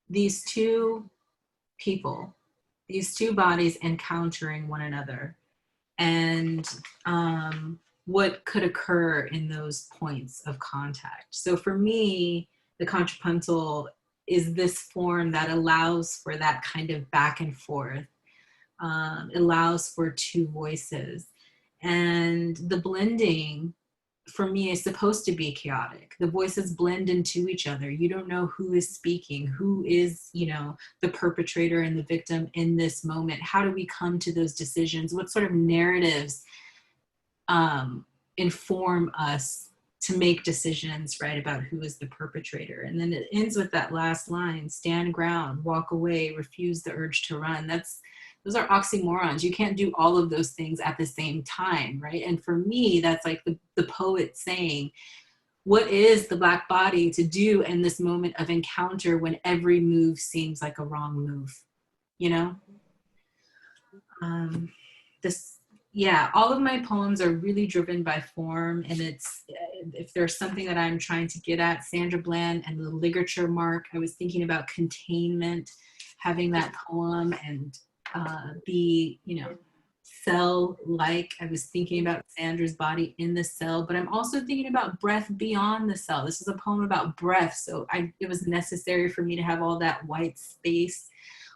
Speaker 6: These 2 people, these 2 bodies encountering one another, and what could occur in those points of contact. So for me, the contrapuntal is this form that allows for that kind of back and forth, allows for 2 voices. And the blending for me is supposed to be chaotic. The voices blend into each other. You don't know who is speaking, who is, you know, the perpetrator and the victim in this moment. How do we come to those decisions? What sort of narratives inform us to make decisions, right, about who is the perpetrator? And then it ends with that last line: stand ground, walk away, refuse the urge to run. Those are oxymorons. You can't do all of those things at the same time, right? And for me, that's like the poet saying, what is the Black body to do in this moment of encounter when every move seems like a wrong move, you know? All of my poems are really driven by form, and it's, if there's something that I'm trying to get at, Sandra Bland and the ligature mark, I was thinking about containment, having that poem and be, you know, cell-like. I was thinking about Sandra's body in the cell, but I'm also thinking about breath beyond the cell. This is a poem about breath, so it was necessary for me to have all that white space.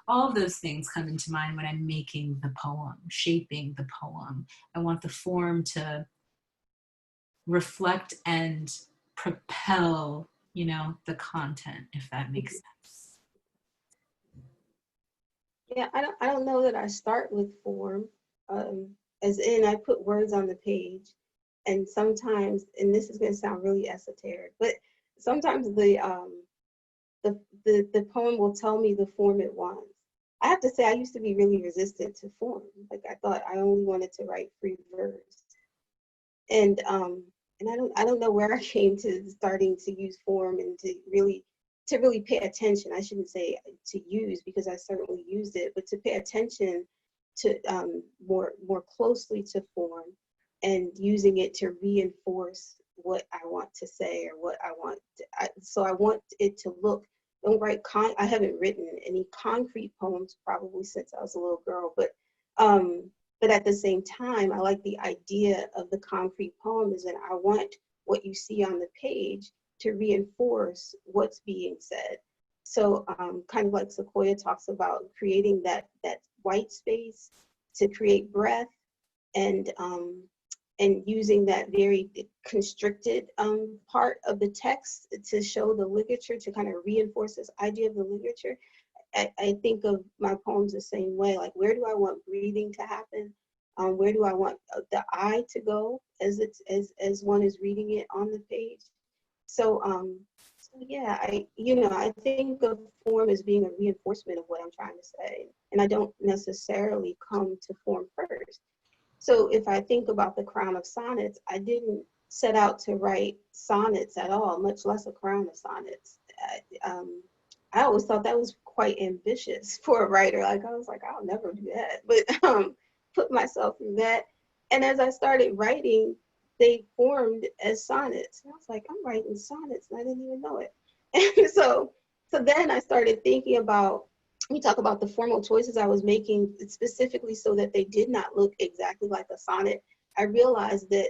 Speaker 6: All of those things come into mind when I'm making the poem, shaping the poem. I want the form to reflect and propel, you know, the content, if that makes sense.
Speaker 8: Yeah, I don't know that I start with form, as in I put words on the page, and sometimes, and this is going to sound really esoteric, but sometimes the poem will tell me the form it wants. I have to say, I used to be really resistant to form. Like I thought I only wanted to write free verse, and I don't know where I came to starting to use form and to really pay attention. I shouldn't say to use, because I certainly used it, but to pay attention to more closely to form and using it to reinforce what I want to say or what I want. So I want it to look. Don't write I haven't written any concrete poems probably since I was a little girl, but at the same time, I like the idea of the concrete poem is that I want what you see on the page to reinforce what's being said. So kind of like Sequoia talks about creating that white space to create breath, and using that very constricted part of the text to show the ligature, to kind of reinforce this idea of the ligature. I think of my poems the same way. Like, where do I want breathing to happen? Where do I want the eye to go as one is reading it on the page? So, so yeah, I think of form as being a reinforcement of what I'm trying to say, and I don't necessarily come to form first. So if I think about the crown of sonnets, I didn't set out to write sonnets at all, much less a crown of sonnets. I always thought that was quite ambitious for a writer. Like, I was like, I'll never do that, but put myself through that. And as I started writing, they formed as sonnets. And I was like, I'm writing sonnets, and I didn't even know it. And so then I started thinking about, we talk about the formal choices I was making specifically so that they did not look exactly like a sonnet. I realized that,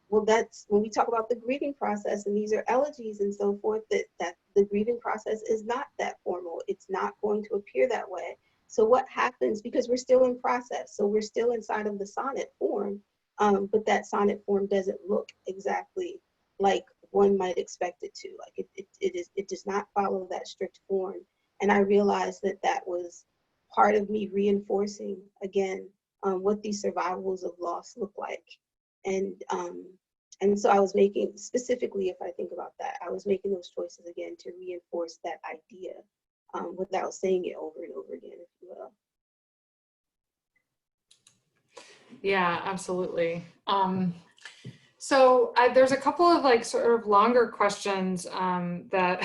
Speaker 8: well, that's when we talk about the grieving process, and these are elegies and so forth, that the grieving process is not that formal. It's not going to appear that way. So what happens, because we're still in process, so we're still inside of the sonnet form, but that sonnet form doesn't look exactly like one might expect it to. Like it does not follow that strict form. And I realized that was part of me reinforcing again what these survivals of loss look like. And so I was making, specifically, if I think about that, I was making those choices again to reinforce that idea without saying it over and over again, if you will.
Speaker 1: Yeah, absolutely. So there's a couple of like sort of longer questions that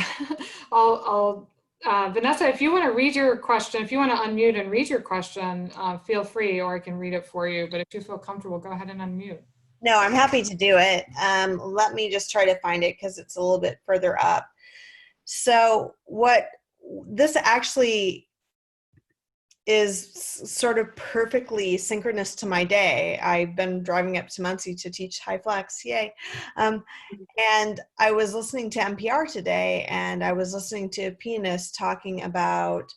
Speaker 1: I'll Vanessa, if you want to read your question, if you want to unmute and read your question, feel free, or I can read it for you. But if you feel comfortable, go ahead and unmute.
Speaker 9: No, I'm happy to do it. Let me just try to find it because it's a little bit further up. So what this actually is sort of perfectly synchronous to my day. I've been driving up to Muncie to teach high flex, yay. And I was listening to NPR today, and I was listening to a pianist talking about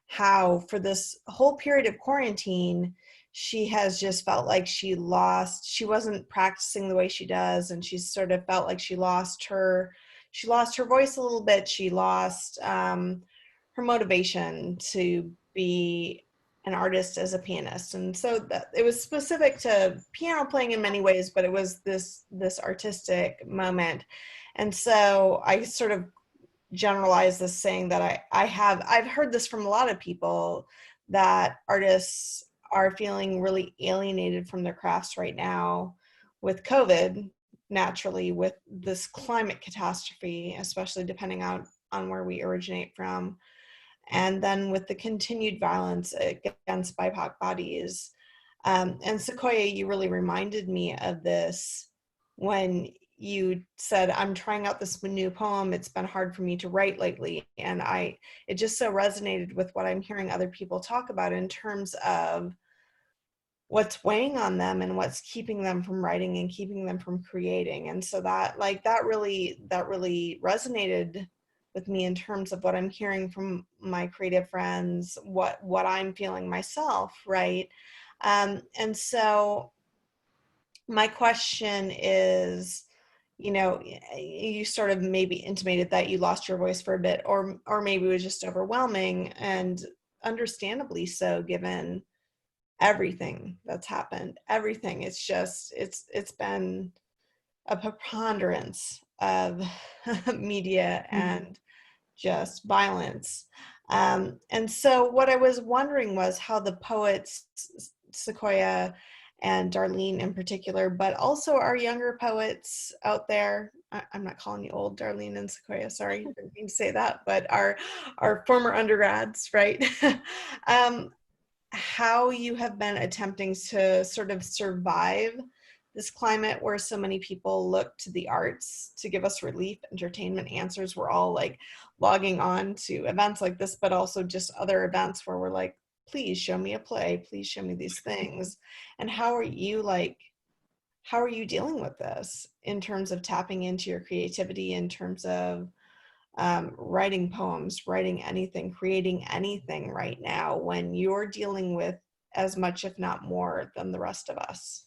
Speaker 9: how for this whole period of quarantine, she has just felt like she wasn't practicing the way she does, and she sort of felt like she lost her voice a little bit. She lost her motivation to be an artist as a pianist. And so it was specific to piano playing in many ways, but it was this artistic moment. And so I sort of generalized this, saying that I've heard this from a lot of people, that artists are feeling really alienated from their crafts right now with COVID, naturally, with this climate catastrophe, especially depending on where we originate from. And then with the continued violence against BIPOC bodies. And Sequoia, you really reminded me of this when you said, I'm trying out this new poem. It's been hard for me to write lately. And it just so resonated with what I'm hearing other people talk about in terms of what's weighing on them and what's keeping them from writing and keeping them from creating. And so that really resonated with me in terms of what I'm hearing from my creative friends, what I'm feeling myself, right? And so my question is, you sort of maybe intimated that you lost your voice for a bit, or maybe it was just overwhelming, and understandably so, given everything that's happened. Everything. It's been a preponderance of media and just violence. And so what I was wondering was how the poets, Sequoia and Darlene in particular, but also our younger poets out there, I'm not calling you old, Darlene and Sequoia, sorry, didn't mean to say that, but our former undergrads, right? How you have been attempting to sort of survive this climate where so many people look to the arts to give us relief, entertainment, answers. We're all like logging on to events like this, but also just other events where we're like, please show me a play, please show me these things. And how are you dealing with this in terms of tapping into your creativity, in terms of writing poems, writing anything, creating anything right now when you're dealing with as much, if not more, than the rest of us?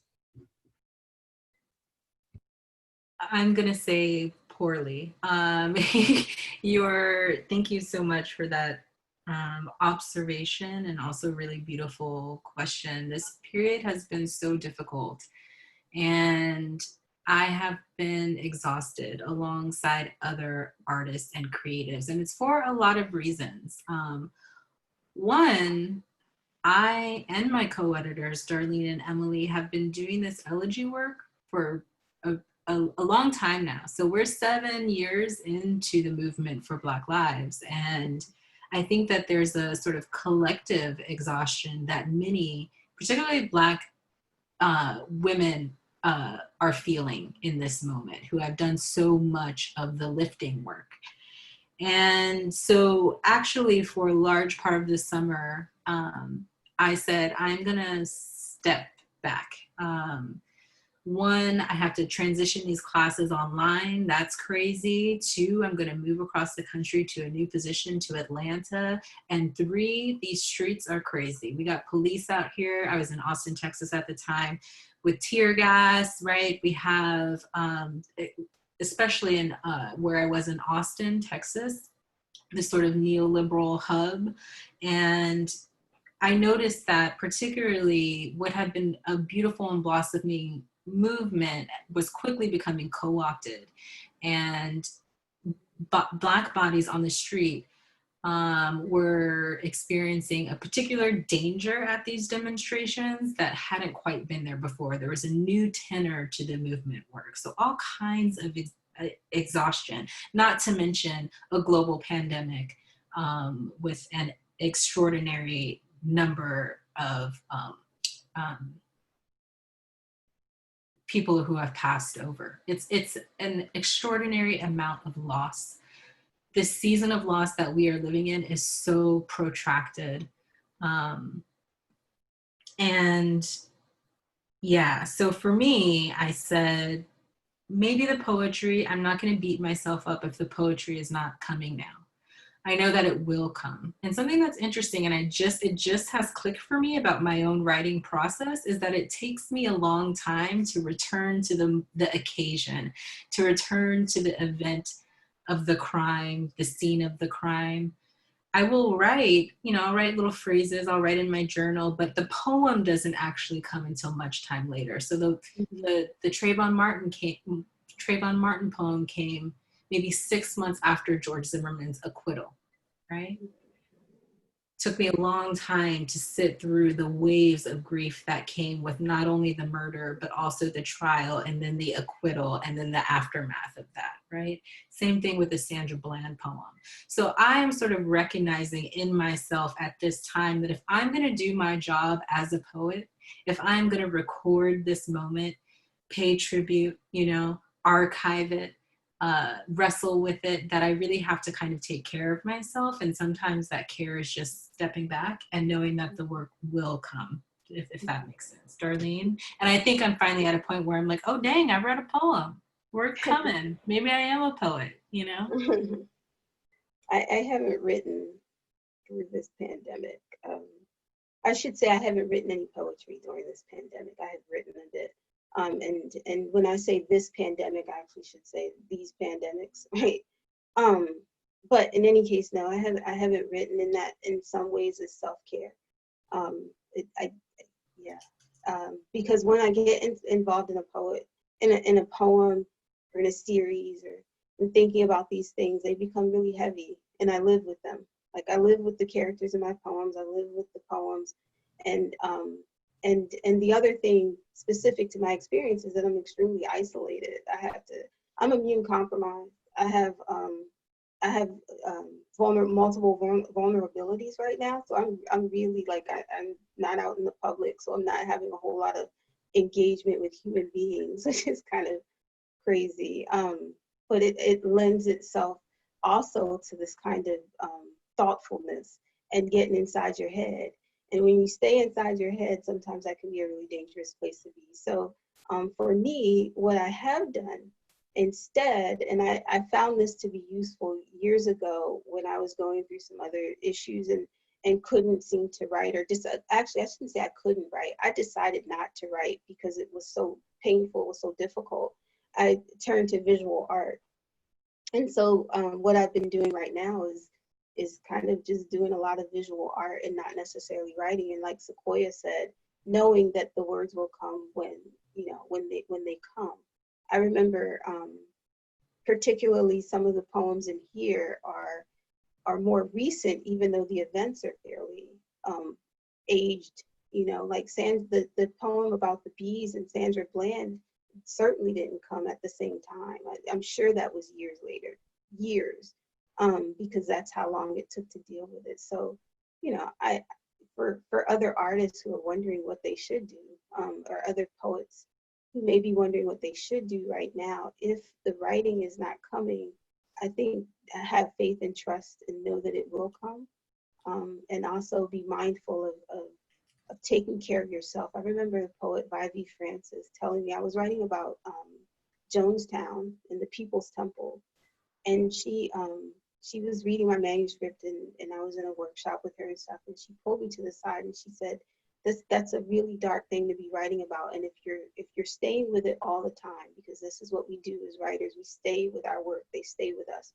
Speaker 6: I'm gonna say poorly. Thank you so much for that observation, and also really beautiful question. This period has been so difficult, and I have been exhausted alongside other artists and creatives, and it's for a lot of reasons. One, I and my co-editors, Darlene and Emily, have been doing this elegy work for a long time now. So we're 7 years into the movement for Black Lives. And I think that there's a sort of collective exhaustion that many, particularly Black women, are feeling in this moment, who have done so much of the lifting work. And so actually for a large part of the summer, I said, I'm gonna step back. One, I have to transition these classes online. That's crazy. Two, I'm gonna move across the country to a new position, to Atlanta. And three, these streets are crazy. We got police out here. I was in Austin, Texas at the time, with tear gas, right? We have, especially in where I was in Austin, Texas, this sort of neoliberal hub. And I noticed that particularly what had been a beautiful and blossoming movement was quickly becoming co-opted, and Black bodies on the street were experiencing a particular danger at these demonstrations that hadn't quite been there before. There was a new tenor to the movement work. So all kinds of exhaustion, not to mention a global pandemic with an extraordinary number of people who have passed over. It's an extraordinary amount of loss. This season of loss that we are living in is so protracted. And yeah, so for me, I said, maybe the poetry, I'm not gonna beat myself up if the poetry is not coming now. I know that it will come. And something that's interesting, and it just has clicked for me about my own writing process, is that it takes me a long time to return to the occasion, to return to the event of the crime, the scene of the crime. I will write, I'll write little phrases, I'll write in my journal, but the poem doesn't actually come until much time later. So the Trayvon Martin poem came maybe 6 months after George Zimmerman's acquittal, right? Took me a long time to sit through the waves of grief that came with not only the murder, but also the trial, and then the acquittal, and then the aftermath of that, right? Same thing with the Sandra Bland poem. So I am sort of recognizing in myself at this time that if I'm gonna do my job as a poet, if I'm gonna record this moment, pay tribute, archive it, wrestle with it, that I really have to kind of take care of myself. And sometimes that care is just stepping back and knowing that the work will come, if that makes sense. Darlene? And I think I'm finally at a point where I'm like, oh dang, I read a poem. Work coming. Maybe I am a poet,
Speaker 8: I haven't written through this pandemic. I should say I haven't written any poetry during this pandemic. I have written a bit. And when I say this pandemic, I actually should say these pandemics, right? Um, but in any case, no, I haven't written in that. In some ways, it's self-care. Yeah, because when I get involved in in a poem, or in a series, or in thinking about these things, they become really heavy, and I live with them. Like, I live with the characters in my poems. I live with the poems, and the other thing specific to my experience is that I'm extremely isolated. I'm immune compromised. I have multiple vulnerabilities right now. So I'm really like, I'm not out in the public, so I'm not having a whole lot of engagement with human beings, which is kind of crazy. But it lends itself also to this kind of thoughtfulness and getting inside your head. And when you stay inside your head, sometimes that can be a really dangerous place to be. So for me, what I have done instead, and I found this to be useful years ago when I was going through some other issues and couldn't seem to write, or just actually, I shouldn't say I couldn't write. I decided not to write because it was so painful, it was so difficult. I turned to visual art. And so what I've been doing right now is kind of just doing a lot of visual art and not necessarily writing. And like Sequoia said, knowing that the words will come when they come. I remember particularly some of the poems in here are more recent, even though the events are fairly aged. Like the poem about the bees and Sandra Bland certainly didn't come at the same time. I'm sure that was years later, because that's how long it took to deal with it. So, for other artists who are wondering what they should do, or other poets who may be wondering what they should do right now, if the writing is not coming, I think have faith and trust and know that it will come, and also be mindful of taking care of yourself. I remember the poet Vivi Francis telling me, I was writing about Jonestown and the People's Temple, and she was reading my manuscript, and I was in a workshop with her and stuff, and she pulled me to the side and she said, that's a really dark thing to be writing about. And if you're staying with it all the time, because this is what we do as writers, we stay with our work, they stay with us.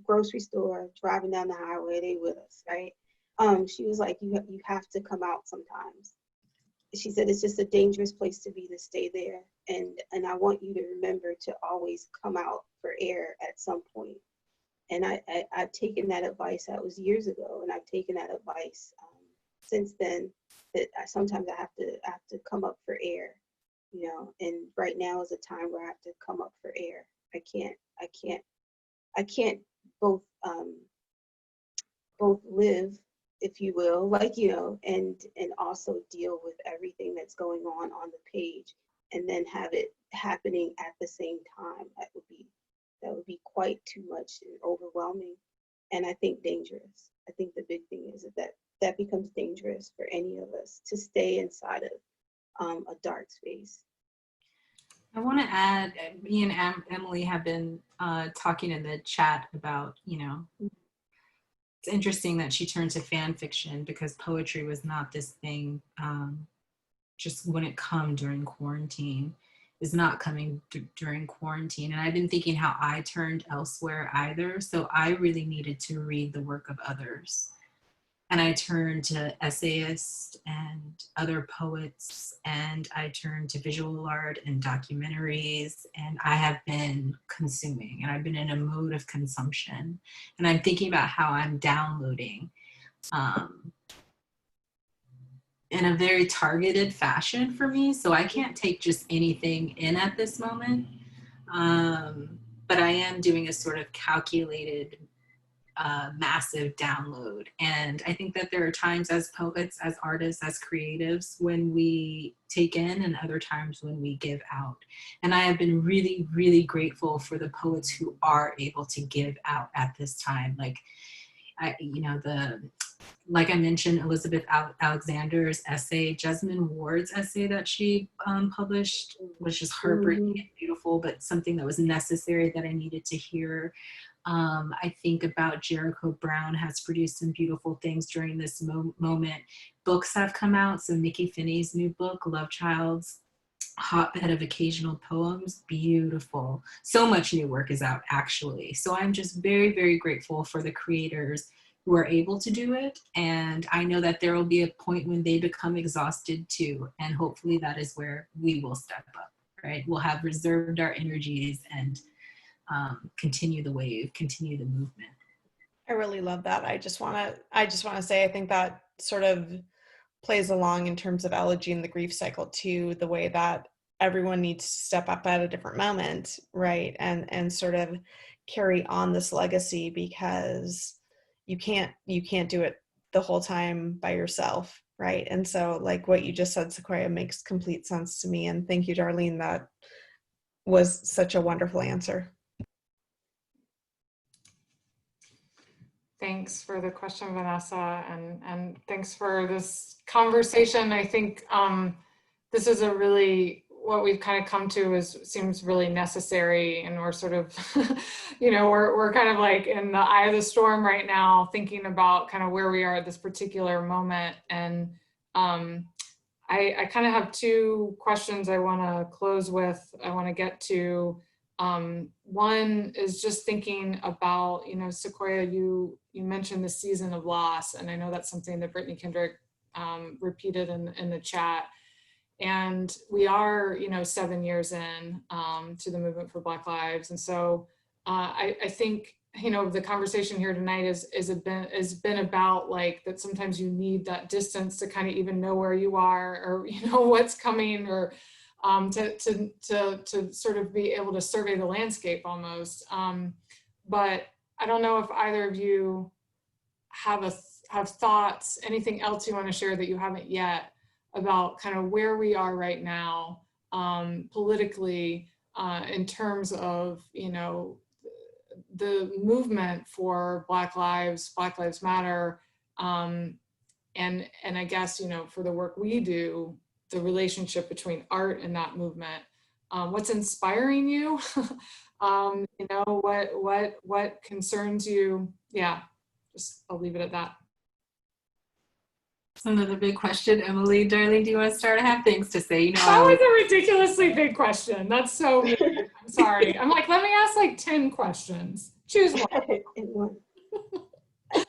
Speaker 8: Grocery store, driving down the highway, they with us, right? She was like, you have to come out sometimes. She said, it's just a dangerous place to be, to stay there. And I want you to remember to always come out for air at some point. And I've taken that advice. That was years ago. And I've taken that advice since then, that sometimes I have to come up for air, and right now is a time where I have to come up for air. I can't both live, if you will, and also deal with everything that's going on the page, and then have it happening at the same time. That would be quite too much and overwhelming, and I think dangerous. I think the big thing is that becomes dangerous for any of us to stay inside of a dark space.
Speaker 6: I want to add, me and Emily have been talking in the chat about, it's interesting that she turned to fan fiction, because poetry was not this thing, just wouldn't come during quarantine, is not coming during quarantine. And I've been thinking how I turned elsewhere either. So I really needed to read the work of others. And I turned to essayists and other poets, and I turned to visual art and documentaries, and I have been consuming, and I've been in a mode of consumption. And I'm thinking about how I'm downloading in a very targeted fashion for me. So I can't take just anything in at this moment. But I am doing a sort of calculated massive download. And I think that there are times as poets, as artists, as creatives, when we take in, and other times when we give out. And I have been really, really grateful for the poets who are able to give out at this time. Like, like I mentioned, Elizabeth Alexander's essay, Jesmyn Ward's essay that she published was just heartbreaking and beautiful, but something that was necessary that I needed to hear. I think about Jericho Brown has produced some beautiful things during this moment. Books have come out. So Nikki Finney's new book, Love Child's, hotbed of occasional poems, beautiful. So much new work is out, actually. So I'm just very, very grateful for the creators who are able to do it. And I know that there will be a point when they become exhausted too. And hopefully that is where we will step up, right? We'll have reserved our energies and continue the wave, continue the movement.
Speaker 9: I really love that. I just want to say, I think that sort of plays along in terms of elegy and the grief cycle too, the way that everyone needs to step up at a different moment, right? And sort of carry on this legacy, because you can't do it the whole time by yourself, right? And so like what you just said, Sequoia, makes complete sense to me. And thank you, Darlene. That was such a wonderful answer.
Speaker 1: Thanks for the question, Vanessa, and thanks for this conversation. I think this is a really, what we've kind of come to seems really necessary, and we're sort of, we're kind of like in the eye of the storm right now, thinking about kind of where we are at this particular moment. And I kind of have two questions I want to close with. I want to get to. One is just thinking about, Sequoia, you mentioned the season of loss, and I know that's something that Brittany Kendrick repeated in the chat. And we are, 7 years in to the movement for Black Lives. And so I think, the conversation here tonight has been about like that sometimes you need that distance to kind of even know where you are, or, what's coming, or to sort of be able to survey the landscape almost. But I don't know if either of you have thoughts, anything else you want to share that you haven't yet, about kind of where we are right now politically in terms of, the movement for Black Lives Matter. And I guess, for the work we do, the relationship between art and that movement. What's inspiring you? What concerns you? Yeah, I'll leave it at that.
Speaker 6: That's another big question, Emily. Darlene, do you want to start? I have things to say.
Speaker 1: That was a ridiculously big question. That's so mean. I'm sorry. I'm like, let me ask like 10 questions. Choose one.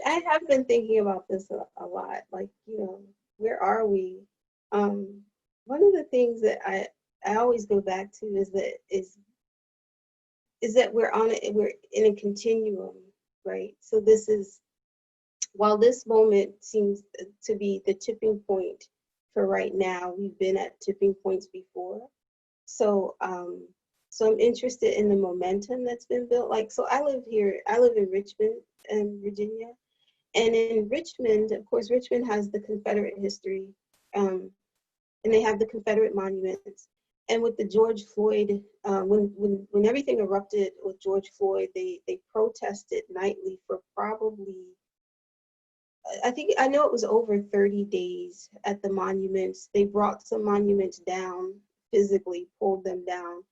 Speaker 8: I have been thinking about this a lot. Like, where are we? One of the things that I always go back to is that we're in a continuum, right? So while this moment seems to be the tipping point for right now, we've been at tipping points before. So I'm interested in the momentum that's been built. Like, so I live in Richmond, Virginia. And in Richmond, of course, Richmond has the Confederate history, and they have the Confederate monuments. And with the George Floyd, when everything erupted with George Floyd, they protested nightly for probably, I know it was over 30 days at the monuments. They brought some monuments down, physically pulled them down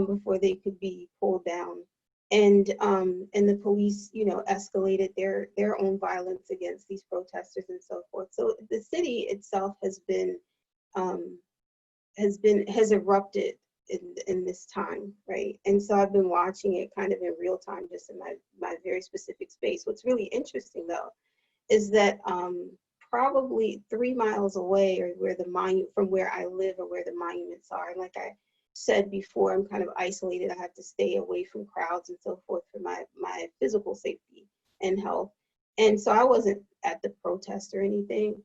Speaker 8: before they could be pulled down. And the police, escalated their own violence against these protesters and so forth. So the city itself has erupted in this time, right? And so I've been watching it kind of in real time, just in my very specific space. What's really interesting though is that probably 3 miles away, or from where I live, or where the monuments are, and like I said before, I'm kind of isolated. I have to stay away from crowds and so forth for my physical safety and health. And so I wasn't at the protest or anything.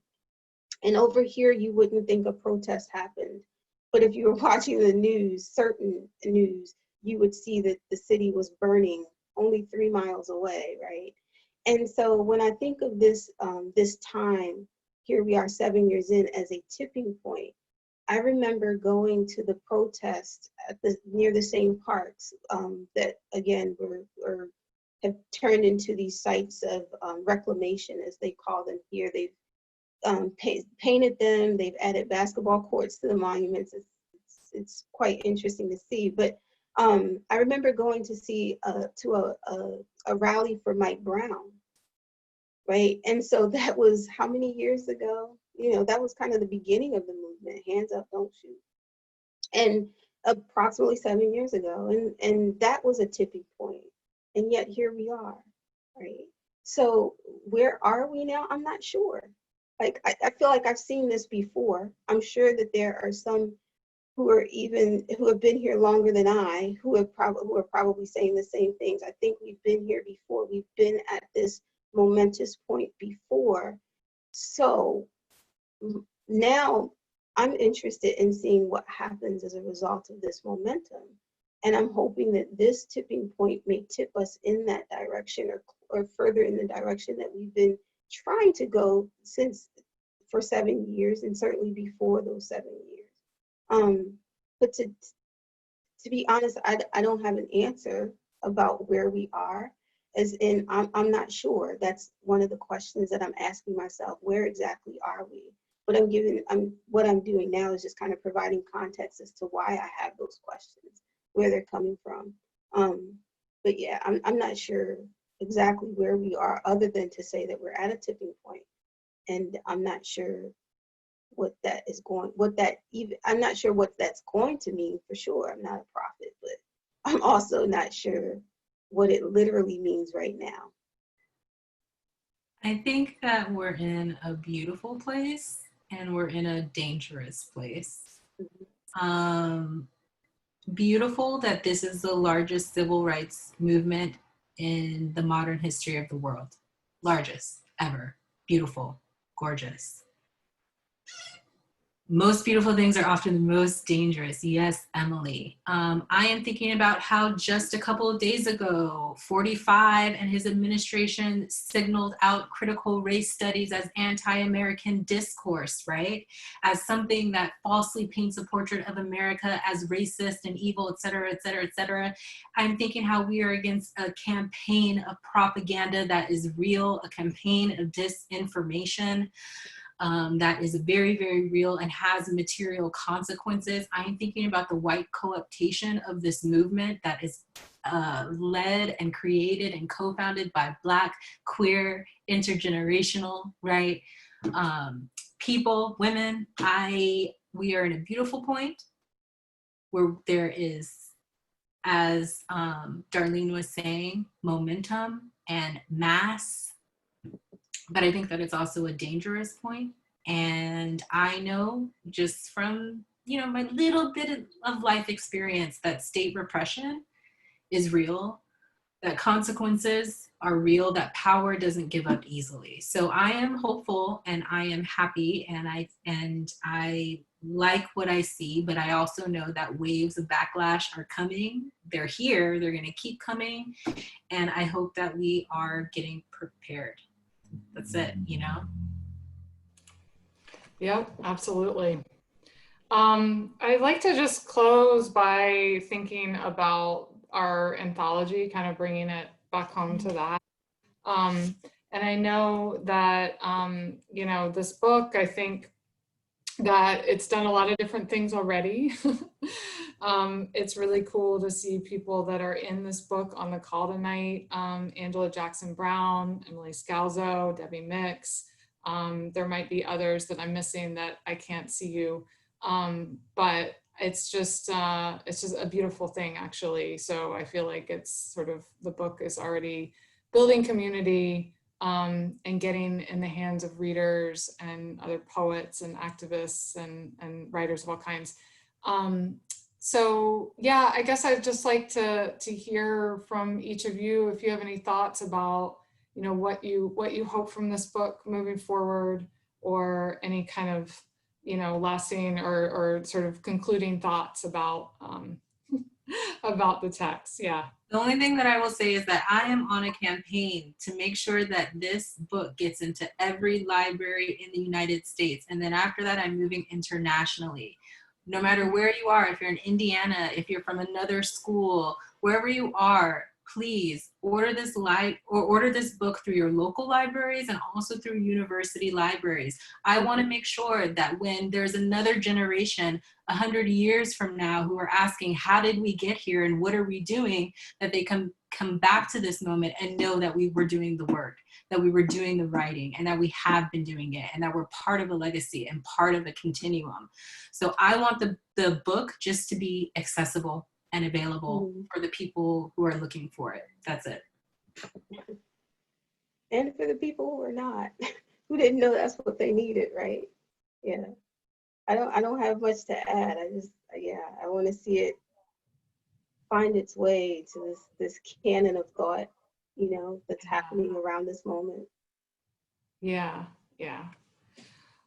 Speaker 8: And over here, you wouldn't think a protest happened. But if you were watching the news, certain news, you would see that the city was burning only 3 miles away, right? And so when I think of this time, here we are 7 years in, as a tipping point, I remember going to the protest near the same parks that, again, have turned into these sites of reclamation, as they call them here. They've painted them. They've added basketball courts to the monuments. It's quite interesting to see. But I remember going to see to a rally for Mike Brown, right? And so that was how many years ago? That was kind of the beginning of the movement. Hands up, don't shoot. and approximately 7 years ago. And that was a tipping point. And yet here we are, right? So where are we now? I'm not sure. Like, I feel like I've seen this before. I'm sure that there are some who have been here longer than I, who are probably saying the same things. I think we've been here before. We've been at this momentous point before. So now I'm interested in seeing what happens as a result of this momentum. And I'm hoping that this tipping point may tip us in that direction, or further in the direction that we've been trying to go for 7 years, and certainly before those 7 years. But to be honest, I don't have an answer about where we are, as in I'm not sure. That's one of the questions that I'm asking myself. Where exactly are we? But what I'm doing now is just kind of providing context as to why I have those questions, where they're coming from. But yeah, I'm not sure exactly where we are, other than to say that we're at a tipping point. And I'm not sure I'm not sure what that's going to mean for sure. I'm not a prophet, but I'm also not sure what it literally means right now.
Speaker 6: I think that we're in a beautiful place and we're in a dangerous place. Beautiful that this is the largest civil rights movement in the modern history of the world. Largest ever. Beautiful, gorgeous. Most beautiful things are often the most dangerous. Yes, Emily. I am thinking about how just a couple of days ago, 45 and his administration signaled out critical race studies as anti-American discourse, right? As something that falsely paints a portrait of America as racist and evil, et cetera, et cetera, et cetera. I'm thinking how we are against a campaign of propaganda that is real, a campaign of disinformation. That is very, very real and has material consequences. I'm thinking about the white co-optation of this movement that is led and created and co-founded by Black, queer, intergenerational, right? People, women. We are in a beautiful point where there is, as Darlene was saying, momentum and mass. But I think that it's also a dangerous point. And I know just from, my little bit of life experience that state repression is real, that consequences are real, that power doesn't give up easily. So I am hopeful and I am happy and I like what I see, but I also know that waves of backlash are coming. They're here, they're gonna keep coming. And I hope that we are getting prepared. That's it,
Speaker 1: Yep, absolutely. I'd like to just close by thinking about our anthology, kind of bringing it back home to that. And I know that, this book, I think that it's done a lot of different things already. It's really cool to see people that are in this book on the call tonight. Angela Jackson Brown, Emily Scalzo, Debbie Mix. There might be others that I'm missing that I can't see you. But it's just a beautiful thing, actually. So I feel like it's sort of, the book is already building community, and getting in the hands of readers and other poets and activists and writers of all kinds. So yeah, I guess I'd just like to hear from each of you if you have any thoughts about, what you hope from this book moving forward, or any kind of, lasting or sort of concluding thoughts about about the text. Yeah.
Speaker 6: The only thing that I will say is that I am on a campaign to make sure that this book gets into every library in the United States. And then after that, I'm moving internationally. No matter where you are, if you're in Indiana, if you're from another school, wherever you are, please order this book through your local libraries and also through university libraries. I want to make sure that when there's another generation 100 years from now who are asking, how did we get here and what are we doing, that they can come back to this moment and know that we were doing the work, that we were doing the writing, and that we have been doing it, and that we're part of a legacy and part of a continuum. So I want the book just to be accessible and available for the people who are looking for it. That's it.
Speaker 8: And for the people who are not, who didn't know that's what they needed, right? Yeah. I don't have much to add. I want to see it find its way to this canon of thought, that's happening around this moment.
Speaker 1: Yeah, yeah.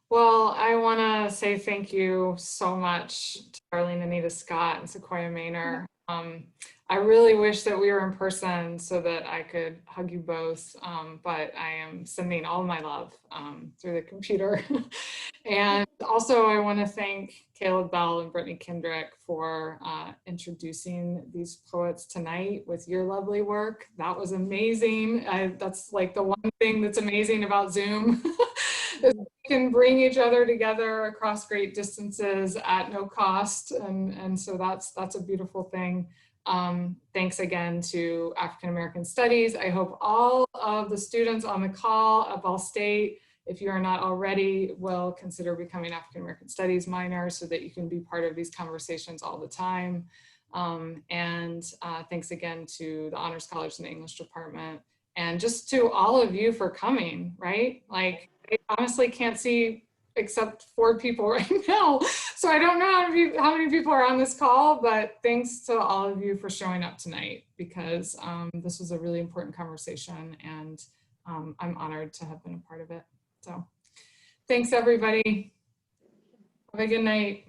Speaker 1: Well, I want to say thank you so much to Darlene, Anita Scott, and Sequoia Maner. I really wish that we were in person so that I could hug you both, but I am sending all my love through the computer. And also I want to thank Caleb Bell and Brittany Kendrick for introducing these poets tonight with your lovely work. That was amazing. That's like the one thing that's amazing about Zoom. Is we can bring each other together across great distances at no cost. And so that's a beautiful thing. Thanks again to African American Studies. I hope all of the students on the call at Ball State, if you are not already, will consider becoming African American Studies minors so that you can be part of these conversations all the time. Thanks again to the Honors College and the English Department, and just to all of you for coming, right? Like, I honestly can't see except 4 people right now. So I don't know how many people are on this call, but thanks to all of you for showing up tonight, because this was a really important conversation, and I'm honored to have been a part of it. So thanks, everybody. Have a good night.